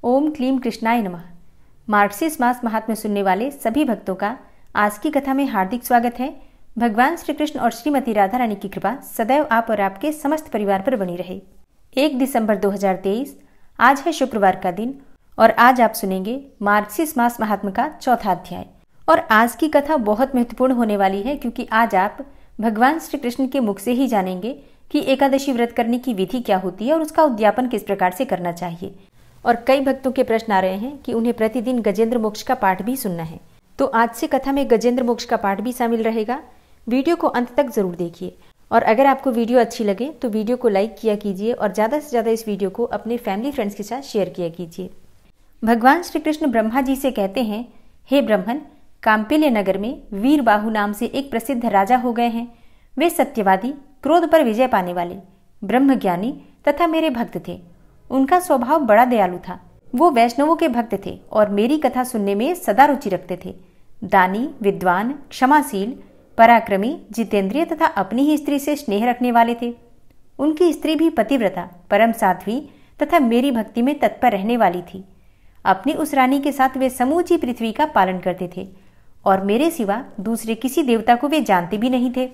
ओम क्लीम कृष्णाय नमः। मार्गशीर्ष मास महात्म्य सुनने वाले सभी भक्तों का आज की कथा में हार्दिक स्वागत है। भगवान श्री कृष्ण और श्रीमती राधा रानी की कृपा सदैव आप और आपके समस्त परिवार पर बनी रहे। 1 दिसंबर 2023 आज है शुक्रवार का दिन और आज आप सुनेंगे मार्गशीर्ष मास महात्म्य का चौथा अध्याय। और आज की कथा बहुत महत्वपूर्ण होने वाली है क्योंकि आज आप भगवान श्री कृष्ण के मुख से ही जानेंगे कि एकादशी व्रत करने की विधि क्या होती है और उसका उद्यापन किस प्रकार से करना चाहिए। और कई भक्तों के प्रश्न आ रहे हैं कि उन्हें प्रतिदिन गजेंद्र मोक्ष का पाठ भी सुनना है, तो आज से कथा में गजेंद्र मोक्ष का पाठ भी शामिल रहेगा। वीडियो को अंत तक जरूर देखिए और अगर आपको वीडियो अच्छी लगे तो वीडियो को लाइक किया कीजिए और ज़्यादा से ज़्यादा इस वीडियो को अपने फैमिली फ्रेंड्स के साथ शेयर किया कीजिए। भगवान श्री कृष्ण ब्रह्मा जी से कहते हैं, हे ब्रह्मन, काम्पिल्य नगर में वीरबाहु नाम से एक प्रसिद्ध राजा हो गए हैं। वे सत्यवादी, क्रोध पर विजय पाने वाले, ब्रह्मज्ञानी तथा मेरे भक्त थे। उनका स्वभाव बड़ा दयालु था। वो वैष्णवों के भक्त थे और मेरी कथा सुनने में सदा रुचि रखते थे। दानी, विद्वान, क्षमाशील, पराक्रमी, जितेंद्रिय तथा अपनी ही स्त्री से स्नेह रखने वाले थे। उनकी स्त्री भी पतिव्रता, परम साध्वी तथा मेरी भक्ति में तत्पर रहने वाली थी। अपनी उस रानी के साथ वे समूची पृथ्वी का पालन करते थे और मेरे सिवा दूसरे किसी देवता को वे जानते भी नहीं थे।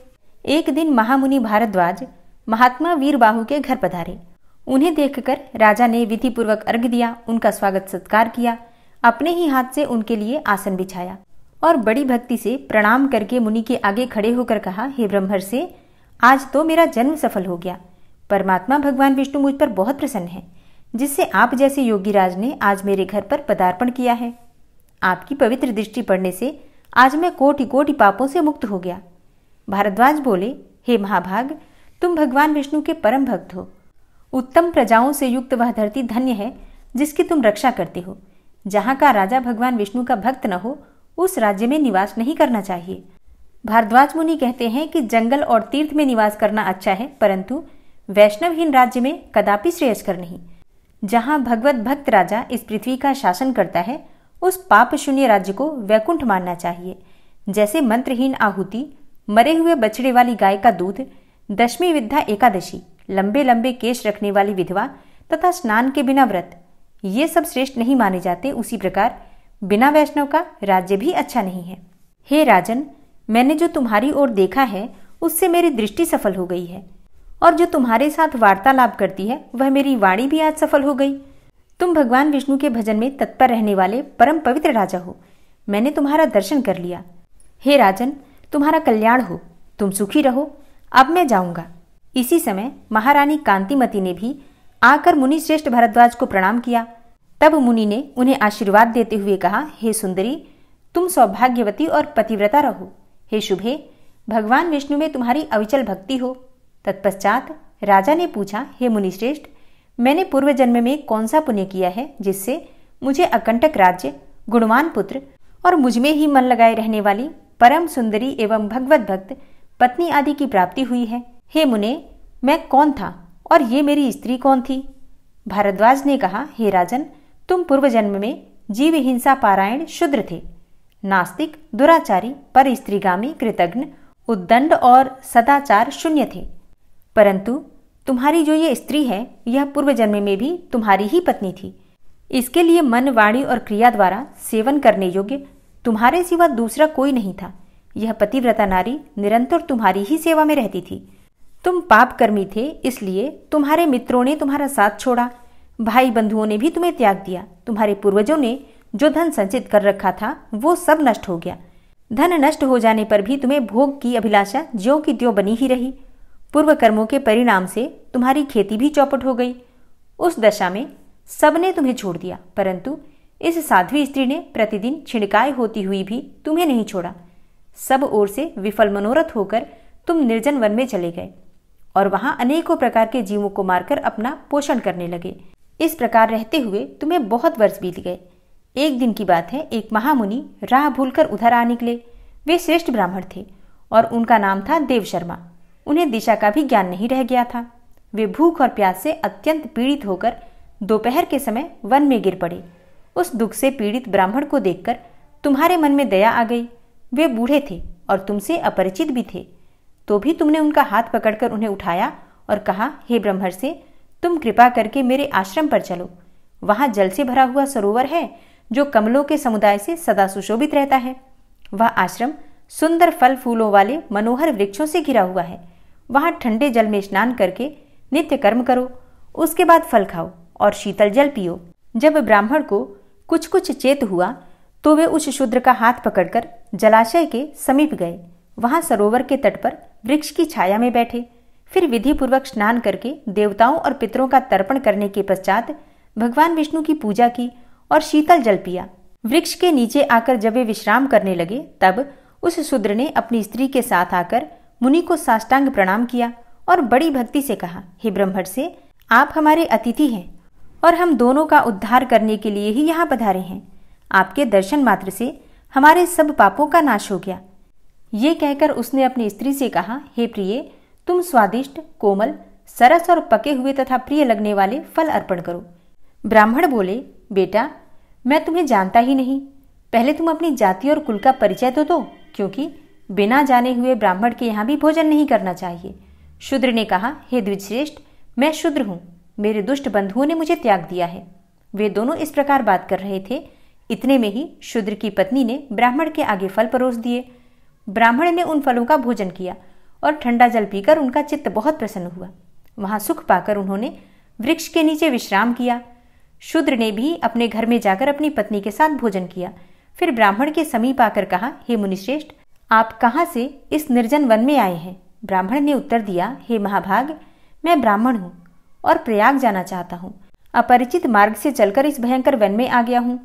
एक दिन महामुनि भारद्वाज महात्मा वीरबाहु के घर पधारे। उन्हें देखकर राजा ने विधिपूर्वक अर्घ्य दिया, उनका स्वागत सत्कार किया, अपने ही हाथ से उनके लिए आसन बिछाया और बड़ी भक्ति से प्रणाम करके मुनि के आगे खड़े होकर कहा, हे ब्रह्मर्षि, आज तो मेरा जन्म सफल हो गया। परमात्मा भगवान विष्णु मुझ पर बहुत प्रसन्न है, जिससे आप जैसे योगी राज ने आज मेरे घर पर पदार्पण किया है। आपकी पवित्र दृष्टि पड़ने से आज मैं कोटि कोटि पापों से मुक्त हो गया। भारद्वाज बोले, हे महाभाग, तुम भगवान विष्णु के परम भक्त हो। उत्तम प्रजाओं से युक्त वह धरती धन्य है जिसकी तुम रक्षा करते हो। जहाँ का राजा भगवान विष्णु का भक्त न हो, उस राज्य में निवास नहीं करना चाहिए। भारद्वाज मुनि कहते हैं कि जंगल और तीर्थ में निवास करना अच्छा है, परंतु वैष्णवहीन राज्य में कदापि श्रेयस्कर नहीं। जहाँ भगवत भक्त राजा इस पृथ्वी का शासन करता है, उस पाप शून्य राज्य को वैकुंठ मानना चाहिए। जैसे मंत्रहीन आहुति, मरे हुए बछड़े वाली गाय का दूध, दशमी विद्या एकादशी, लंबे लंबे केश रखने वाली विधवा तथा स्नान के बिना व्रत, ये सब श्रेष्ठ नहीं माने जाते, उसी प्रकार बिना वैष्णव का राज्य भी अच्छा नहीं है। हे राजन, मैंने जो तुम्हारी ओर देखा है उससे मेरी दृष्टि सफल हो गई है और जो तुम्हारे साथ वार्तालाप करती है वह मेरी वाणी भी आज सफल हो गई। तुम भगवान विष्णु के भजन में तत्पर रहने वाले परम पवित्र राजा हो। मैंने तुम्हारा दर्शन कर लिया। हे राजन, तुम्हारा कल्याण हो, तुम सुखी रहो। अब मैं जाऊंगा। इसी समय महारानी कांतिमती ने भी आकर मुनि श्रेष्ठ भरद्वाज को प्रणाम किया। तब मुनि ने उन्हें आशीर्वाद देते हुए कहा, हे सुंदरी, तुम सौभाग्यवती और पतिव्रता रहो। हे शुभे, भगवान विष्णु में तुम्हारी अविचल भक्ति हो। तत्पश्चात राजा ने पूछा, हे मुनिश्रेष्ठ, मैंने पूर्व जन्म में कौन सा पुण्य किया है जिससे मुझे अकंटक राज्य, गुणवान पुत्र और मुझमें ही मन लगाए रहने वाली परम सुंदरी एवं भगवत भक्त पत्नी आदि की प्राप्ति हुई है। हे मुने, मैं कौन था और ये मेरी स्त्री कौन थी? भारद्वाज ने कहा, हे राजन, तुम पूर्व जन्म में जीव हिंसा पारायण शूद्र थे। नास्तिक, दुराचारी, पर स्त्रीगामी, कृतघ्न, उद्दंड और सदाचार शून्य थे। परंतु तुम्हारी जो ये स्त्री है, यह पूर्व जन्म में भी तुम्हारी ही पत्नी थी। इसके लिए मन, वाणी और क्रिया द्वारा सेवन करने योग्य तुम्हारे सिवा दूसरा कोई नहीं था। यह पतिव्रता नारी निरंतर तुम्हारी ही सेवा में रहती थी। तुम पाप कर्मी थे, इसलिए तुम्हारे मित्रों ने तुम्हारा साथ छोड़ा, भाई बंधुओं ने भी तुम्हें त्याग दिया। तुम्हारे पूर्वजों ने जो धन संचित कर रखा था वो सब नष्ट हो गया। धन नष्ट हो जाने पर भी तुम्हें भोग की अभिलाषा ज्यों की त्यों बनी ही रही। पूर्व कर्मों के परिणाम से तुम्हारी खेती भी चौपट हो गई। उस दशा में सबने तुम्हें छोड़ दिया, परंतु इस साध्वी स्त्री ने प्रतिदिन छिड़काए होती हुई भी तुम्हें नहीं छोड़ा। सब ओर से विफल मनोरथ होकर तुम निर्जन वन में चले गए और वहां अनेकों प्रकार के जीवों को मारकर अपना पोषण करने लगे। इस प्रकार रहते हुए तुम्हें बहुत वर्ष बीत गए। एक दिन की बात है, एक महामुनि राह भूलकर उधर आ निकले। वे श्रेष्ठ ब्राह्मण थे और उनका नाम था देव शर्मा। उन्हें दिशा का भी ज्ञान नहीं रह गया था। वे भूख और प्यास से अत्यंत पीड़ित होकर दोपहर के समय वन में गिर पड़े। उस दुख से पीड़ित ब्राह्मण को देखकर तुम्हारे मन में दया आ गई। वे बूढ़े थे और तुमसे अपरिचित भी थे, तो भी तुमने उनका हाथ पकड़कर उन्हें उठाया और कहा, हे ब्रह्मर्षि, तुम कृपा करके मेरे आश्रम पर चलो। वहां जल से भरा हुआ सरोवर है जो कमलों के समुदाय से सदा सुशोभित रहता है। वह आश्रम सुंदर फल फूलों वाले मनोहर वृक्षों से घिरा हुआ है। वहां ठंडे जल में स्नान करके नित्य कर्म करो, उसके बाद फल खाओ और शीतल जल पियो। जब ब्राह्मण को कुछ कुछ चेत हुआ तो वे उस शूद्र का हाथ पकड़कर जलाशय के समीप गए। वहां सरोवर के तट पर वृक्ष की छाया में बैठे। फिर विधि पूर्वक स्नान करके देवताओं और पितरों का तर्पण करने के पश्चात भगवान विष्णु की पूजा की और शीतल जल पिया। वृक्ष के नीचे आकर जब वे विश्राम करने लगे तब उस शूद्र ने अपनी स्त्री के साथ आकर मुनि को साष्टांग प्रणाम किया और बड़ी भक्ति से कहा, हे ब्रह्मर्षि, आप हमारे अतिथि हैं और हम दोनों का उद्धार करने के लिए ही यहाँ पधारे हैं। आपके दर्शन मात्र से हमारे सब पापों का नाश हो गया। ये कहकर उसने अपनी स्त्री से कहा, हे प्रिय, तुम स्वादिष्ट, कोमल, सरस और पके हुए तथा प्रिय लगने वाले फल अर्पण करो। ब्राह्मण बोले, बेटा, मैं तुम्हें जानता ही नहीं, पहले तुम अपनी जाति और कुल का परिचय तो दो, क्योंकि बिना जाने हुए ब्राह्मण के यहाँ भी भोजन नहीं करना चाहिए। शूद्र ने कहा, हे द्विजश्रेष्ठ, मैं शूद्र हूँ, मेरे दुष्ट बंधुओं ने मुझे त्याग दिया है। वे दोनों इस प्रकार बात कर रहे थे, इतने में ही शूद्र की पत्नी ने ब्राह्मण के आगे फल परोस दिए। ब्राह्मण ने उन फलों का भोजन किया और ठंडा जल पीकर उनका चित्त बहुत प्रसन्न हुआ। वहां सुख पाकर उन्होंने वृक्ष के नीचे विश्राम किया। शूद्र ने भी अपने घर में जाकर अपनी पत्नी के साथ भोजन किया। फिर ब्राह्मण के समीप आकर कहा, हे मुनिश्रेष्ठ, आप कहाँ से इस निर्जन वन में आए हैं? ब्राह्मण ने उत्तर दिया, हे महाभाग, मैं ब्राह्मण हूँ और प्रयाग जाना चाहता हूँ। अपरिचित मार्ग से चलकर इस भयंकर वन में आ गया हूँ।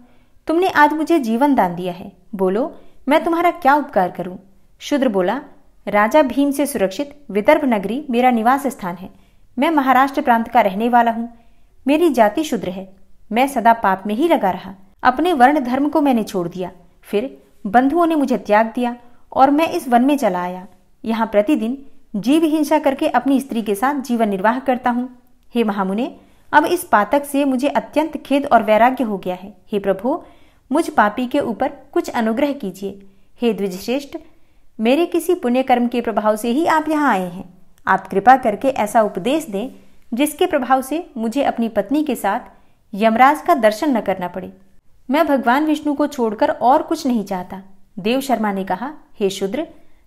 तुमने आज मुझे जीवन दान दिया है, बोलो मैं तुम्हारा क्या उपकार करूं? शूद्र बोला, राजा भीम से सुरक्षित विदर्भ नगरी मेरा निवास स्थान है। मैं महाराष्ट्र प्रांत का रहने वाला हूँ। मेरी जाति शूद्र है। मैं सदा पाप में ही लगा रहा। अपने वर्ण धर्म को मैंने छोड़ दिया। फिर बंधुओं ने मुझे त्याग दिया और मैं इस वन में चला आया। यहाँ प्रतिदिन जीव हिंसा करके अपनी स्त्री के साथ जीवन निर्वाह करता हूँ। हे महामुने, अब इस पातक से मुझे अत्यंत खेद और वैराग्य हो गया है। हे प्रभु, मुझ पापी के ऊपर कुछ अनुग्रह कीजिए। हे द्विजश्रेष्ठ, मेरे किसी पुण्य कर्म के प्रभाव से ही आप यहाँ आए हैं। आप कृपा करके ऐसा उपदेश दें जिसके प्रभाव से मुझे अपनी पत्नी के साथ यमराज का दर्शन न करना पड़े। मैं भगवान विष्णु को छोड़कर और कुछ नहीं चाहता। देव शर्मा ने कहा, हे शूद्र,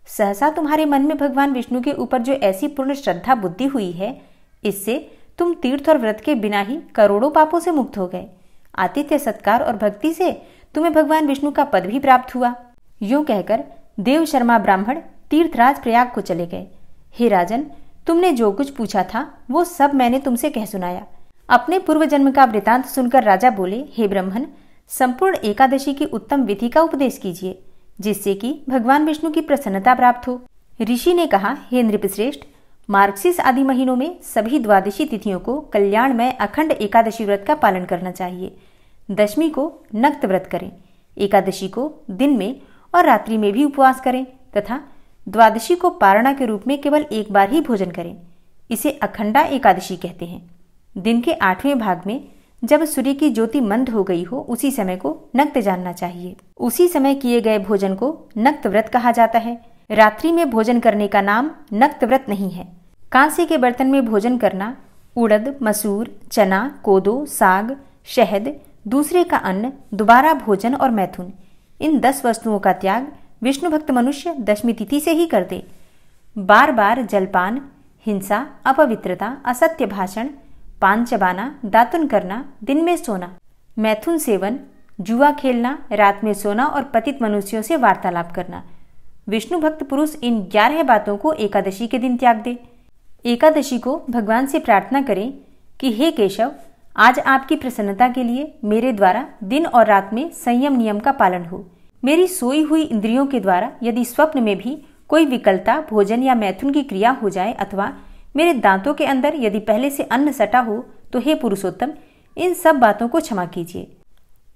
सहसा तुम्हारे मन में भगवान विष्णु के ऊपर जो ऐसी पूर्ण श्रद्धा बुद्धि हुई है, इससे तुम तीर्थ और व्रत के बिना ही करोड़ों पापों से मुक्त हो गए। आतिथ्य सत्कार और भक्ति से तुम्हें भगवान विष्णु का पद भी प्राप्त हुआ। यूं कहकर देव शर्मा ब्राह्मण तीर्थराज प्रयाग को चले गए। हे राजन, तुमने जो कुछ पूछा था वो सब मैंने तुमसे कह सुनाया। अपने पूर्व जन्म का वृतांत सुनकर राजा बोले, हे ब्राह्मण, संपूर्ण एकादशी की उत्तम विधि का उपदेश कीजिए जिससे कि भगवान विष्णु की प्रसन्नता प्राप्त हो। ऋषि ने कहा, हे नृपश्रेष्ठ, मार्गशीर्ष आदि महीनों में सभी द्वादशी तिथियों को कल्याणमय अखंड एकादशी व्रत का पालन करना चाहिए। दशमी को नक्त व्रत करें, एकादशी को दिन में और रात्रि में भी उपवास करें तथा द्वादशी को पारणा के रूप में केवल एक बार ही भोजन करें। इसे अखंडा एकादशी कहते हैं। दिन के 8वें भाग में जब सूर्य की ज्योति मंद हो गई हो, उसी समय को नक्त जानना चाहिए। उसी समय किए गए भोजन को नक्त व्रत कहा जाता है। रात्रि में भोजन करने का नाम नक्त व्रत नहीं है। कांसे के बर्तन में भोजन करना उड़द, मसूर, चना, कोदो, साग, शहद, दूसरे का अन्न, दोबारा भोजन और मैथुन, इन 10 वस्तुओं का त्याग विष्णु भक्त मनुष्य दशमी तिथि से ही कर दे। बार बार जलपान, हिंसा, अपवित्रता, असत्य भाषण, पान चबाना, दातुन करना, दिन में सोना, मैथुन सेवन, जुआ खेलना, रात में सोना और पतित मनुष्यों से वार्तालाप करना, विष्णु भक्त पुरुष इन 11 बातों को एकादशी के दिन त्याग दे। एकादशी को भगवान से प्रार्थना करें कि हे केशव, आज आपकी प्रसन्नता के लिए मेरे द्वारा दिन और रात में संयम नियम का पालन हो। मेरी सोई हुई इंद्रियों के द्वारा यदि स्वप्न में भी कोई विकलता, भोजन या मैथुन की क्रिया हो जाए अथवा मेरे दांतों के अंदर यदि पहले से अन्न सटा हो तो हे पुरुषोत्तम, इन सब बातों को क्षमा कीजिए।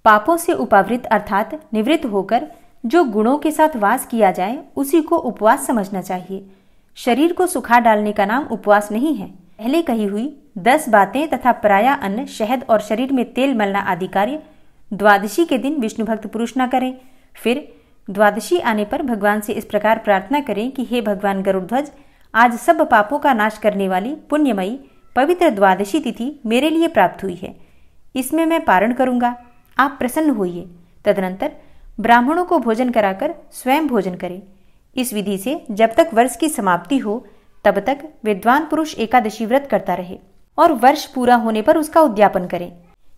पापों से उपावृत अर्थात निवृत्त होकर जो गुणों के साथ वास किया जाए उसी को उपवास समझना चाहिए। शरीर को सुखा डालने का नाम उपवास नहीं है। पहले कही हुई 10 बातें तथा पराया अन्न, शहद और शरीर में तेल मलना आदि कार्य द्वादशी के दिन विष्णु भक्त पुरुष न करें। फिर द्वादशी आने पर भगवान से इस प्रकार प्रार्थना करें कि हे भगवान गरुड़ध्वज, आज सब पापों का नाश करने वाली पुण्यमयी पवित्र द्वादशी तिथि मेरे लिए प्राप्त हुई है। इसमें मैं पारण करूंगा, आप प्रसन्न होइए। तदनंतर ब्राह्मणों को भोजन कराकर स्वयं भोजन करें। इस विधि से जब तक वर्ष की समाप्ति हो तब तक विद्वान पुरुष एकादशी व्रत करता रहे और वर्ष पूरा होने पर उसका उद्यापन करें।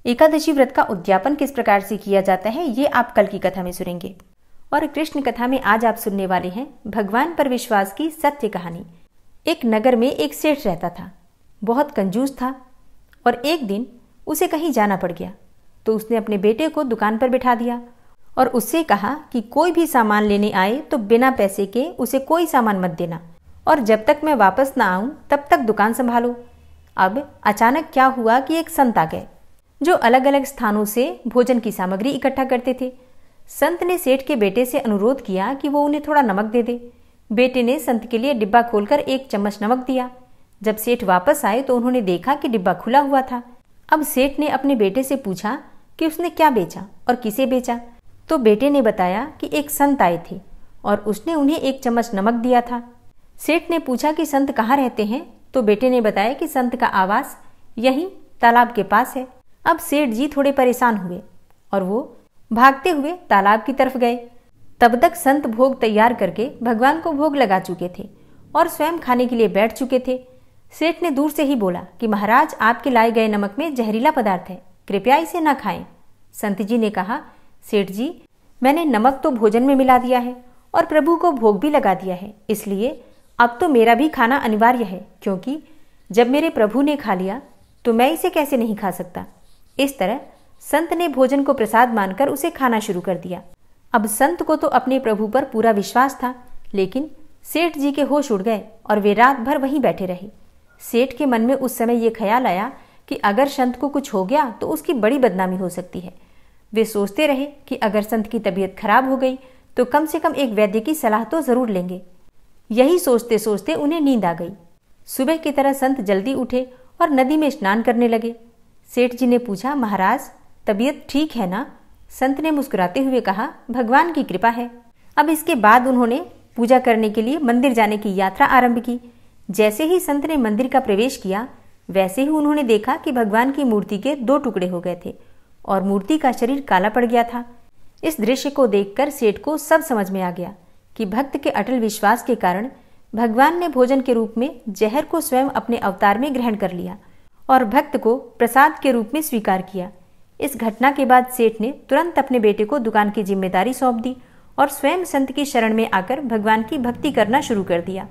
एकादशी व्रत का उद्यापन किस प्रकार से किया जाता है ये आप कल की कथा में सुनेंगे। और कृष्ण कथा में आज आप सुनने वाले हैं भगवान पर विश्वास की सत्य कहानी। एक नगर में एक सेठ रहता था, बहुत कंजूस था और एक दिन उसे कहीं जाना पड़ गया तो उसने अपने बेटे को दुकान पर बिठा दिया और उससे कहा कि कोई भी सामान लेने आए तो बिना पैसे के उसे कोई सामान मत देना और जब तक मैं वापस ना आऊं तब तक दुकान संभालो। अब अचानक क्या हुआ कि एक संत आ गए जो अलग अलग स्थानों से भोजन की सामग्री इकट्ठा करते थे। संत ने सेठ के बेटे से अनुरोध किया कि वो उन्हें थोड़ा नमक दे दे। बेटे ने संत के लिए डिब्बा खोलकर 1 चम्मच नमक दिया। जब सेठ वापस आए तो उन्होंने देखा कि डिब्बा खुला हुआ था। अब सेठ ने अपने बेटे से पूछा कि उसने क्या बेचा और किसे बेचा। तो बेटे ने बताया कि एक संत आए थे और उसने उन्हें 1 चम्मच नमक दिया था। सेठ ने पूछा कि संत कहाँ रहते हैं तो बेटे ने बताया कि संत का आवास यहीं तालाब के पास है। अब सेठ जी थोड़े परेशान हुए और वो भागते हुए तालाब की तरफ गए। तब तक संत भोग तैयार करके भगवान को भोग लगा चुके थे और स्वयं खाने के लिए बैठ चुके थे। सेठ ने दूर से ही बोला कि महाराज, आपके लाए गए नमक में जहरीला पदार्थ है, कृपया इसे न खाएं। संत जी ने कहा, सेठ जी, मैंने नमक तो भोजन में मिला दिया है और प्रभु को भोग भी लगा दिया है, इसलिए अब तो मेरा भी खाना अनिवार्य है, क्योंकि जब मेरे प्रभु ने खा लिया तो मैं इसे कैसे नहीं खा सकता। इस तरह संत ने भोजन को प्रसाद मानकर उसे खाना शुरू कर दिया। अब संत को तो अपने प्रभु पर पूरा विश्वास था, लेकिन सेठ जी के होश उड़ गए और वे रात भर वहीं बैठे रहे। सेठ के मन में उस समय ये ख्याल आया कि अगर संत को कुछ हो गया तो उसकी बड़ी बदनामी हो सकती है। वे सोचते रहे कि अगर संत की तबीयत खराब हो गई तो कम से कम एक वैद्य की सलाह तो जरूर लेंगे। यही सोचते सोचते उन्हें नींद आ गई। सुबह की तरह संत जल्दी उठे और नदी में स्नान करने लगे। सेठ जी ने पूछा, महाराज, तबीयत ठीक है ना? संत ने मुस्कुराते हुए कहा, भगवान की कृपा है। अब इसके बाद उन्होंने पूजा करने के लिए मंदिर जाने की यात्रा आरंभ की। जैसे ही संत ने मंदिर का प्रवेश किया वैसे ही उन्होंने देखा कि भगवान की मूर्ति के 2 टुकड़े हो गए थे और मूर्ति का शरीर काला पड़ गया था। इस दृश्य को देखकर सेठ को सब समझ में आ गया कि भक्त के अटल विश्वास के कारण भगवान ने भोजन के रूप में जहर को स्वयं अपने अवतार में ग्रहण कर लिया और भक्त को प्रसाद के रूप में स्वीकार किया। इस घटना के बाद सेठ ने तुरंत अपने बेटे को दुकान की जिम्मेदारी सौंप दी और स्वयं संत की शरण में आकर भगवान की भक्ति करना शुरू कर दिया।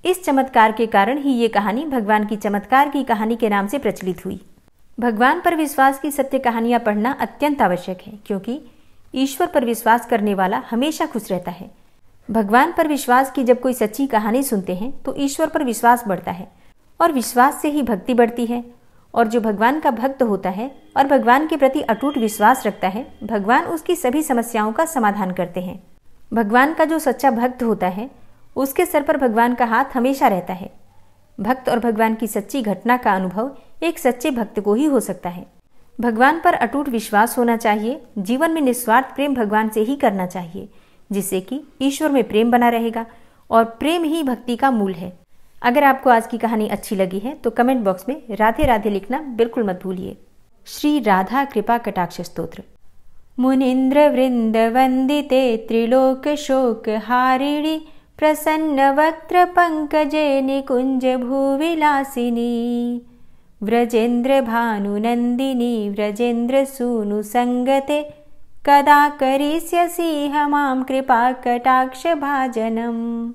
इस चमत्कार के कारण ही ये कहानी भगवान की चमत्कार की कहानी के नाम से प्रचलित हुई। भगवान पर विश्वास की सत्य कहानियां पढ़ना अत्यंत आवश्यक है, क्योंकि ईश्वर पर विश्वास करने वाला हमेशा खुश रहता है। भगवान पर विश्वास की जब कोई सच्ची कहानी सुनते हैं तो ईश्वर पर विश्वास बढ़ता है और विश्वास से ही भक्ति बढ़ती है। और जो भगवान का भक्त होता है और भगवान के प्रति अटूट विश्वास रखता है, भगवान उसकी सभी समस्याओं का समाधान करते हैं। भगवान का जो सच्चा भक्त होता है उसके सर पर भगवान का हाथ हमेशा रहता है। भक्त और भगवान की सच्ची घटना का अनुभव एक सच्चे भक्त को ही हो सकता है। भगवान पर अटूट विश्वास होना चाहिए। जीवन में निस्वार्थ प्रेम भगवान से ही करना चाहिए, जिससे कि ईश्वर में प्रेम बना रहेगा और प्रेम ही भक्ति का मूल है। अगर आपको आज की कहानी अच्छी लगी है तो कमेंट बॉक्स में राधे राधे लिखना बिल्कुल मत भूलिए। श्री राधा कृपा कटाक्ष स्तोत्र। मुनीन्द्र वृंद वंदिते त्रिलोक शोक हारिणी प्रसन्न वक्त्र पंकजे निकुंज भूविलासिनी व्रजेन्द्र भानुनंदिनी व्रजेन्द्र सूनु संगते कदा करिष्यसि मां कृपा कटाक्ष भाजनम्।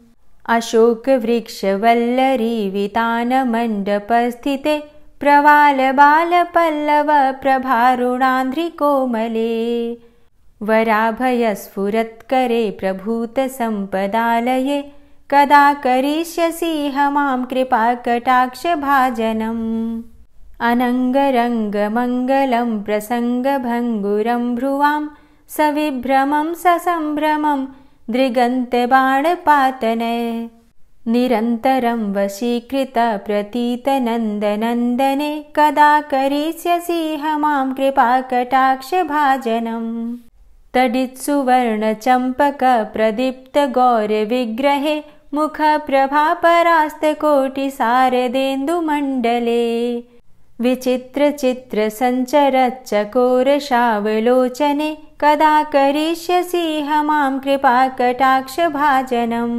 अशोक वृक्ष वल्लरी वितान मंडपस्थिते प्रवाल बाल पल्लव प्रभारुणांध्रि कोमले वराभय स्फुरत्करे प्रभूत संपदालये कदा करिष्यसि मां कृपा कटाक्ष भाजनम्। अनंगरंग मंगलम प्रसंग भंगुरं भ्रुवां सविभ्रमं ससंभ्रमं दृगंत बाणपातने निरन्तरं वशीकृत प्रतीत नन्दनन्दने कदा करिष्यसि मां कृपा कटाक्ष भाजनम्। तडित्सुवर्ण चंपक प्रदीप्त गौर विग्रहे मुख प्रभा परास्त कोटि सारदेन्दु मंडले विचित्रचित्रसञ्चरच्चकोरशावलोचने कदा करिष्यसि मां कृपाकटाक्षभाजनम्।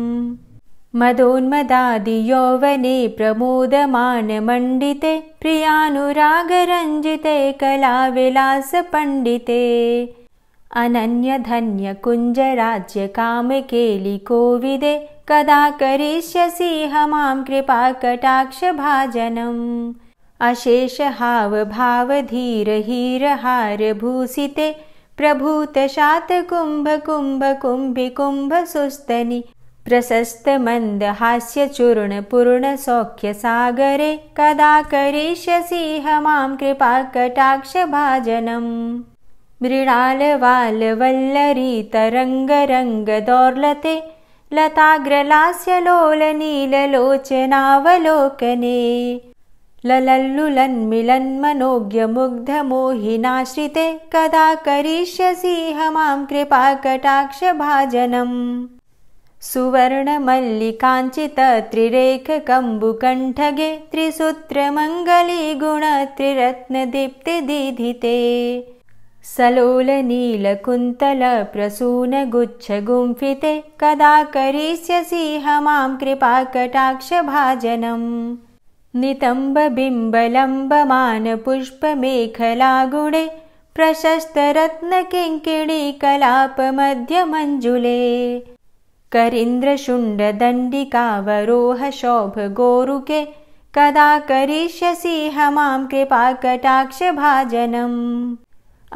मदोन्मदादियौवने प्रमोदमानमण्डिते प्रियानुरागरञ्जिते कलाविलासपण्डिते अनन्यधन्यकुञ्जराज्यकामकेलिकोविदे कदा करिष्यसि मां कृपाकटाक्षभाजनम्। अशेषहावभावधीरहीरहारभूषिते प्रभूतशातकुम्भकुम्भकुम्भिकुम्भसुस्तनि प्रशस्तमन्दहास्यचूर्णपूर्णसौख्यसागरे कदा करिष्यसि मां कृपाकटाक्षभाजनम्। मृणालवालवल्लरीतरङ्गरङ्गदौर्लते लताग्रलास्यलोलनीललोचनावलोकने ललल्लुलन्मिलन्मनोज्ञमुग्धमोहिनाश्रिते कदा करिष्यसि मां कृपाकटाक्षभाजनम्। सुवर्णमल्लिकाञ्चितत्रिरेखकम्बुकण्ठगे त्रिसूत्रमङ्गलीगुणत्रिरत्नदीप्तिदीधिते सलोलनीलकुन्तलप्रसूनगुच्छगुम्फिते कदा करिष्यसि मां कृपाकटाक्षभाजनम्। नितम्बबिम्बलम्बमानपुष्पमेखलागुणे प्रशस्तरत्नकिङ्किणीकलापमध्यमञ्जुले करीन्द्रशुण्डदण्डिकावरोहशोभगोरुके कदा करिष्यसि मां कृपाकटाक्षभाजनम्।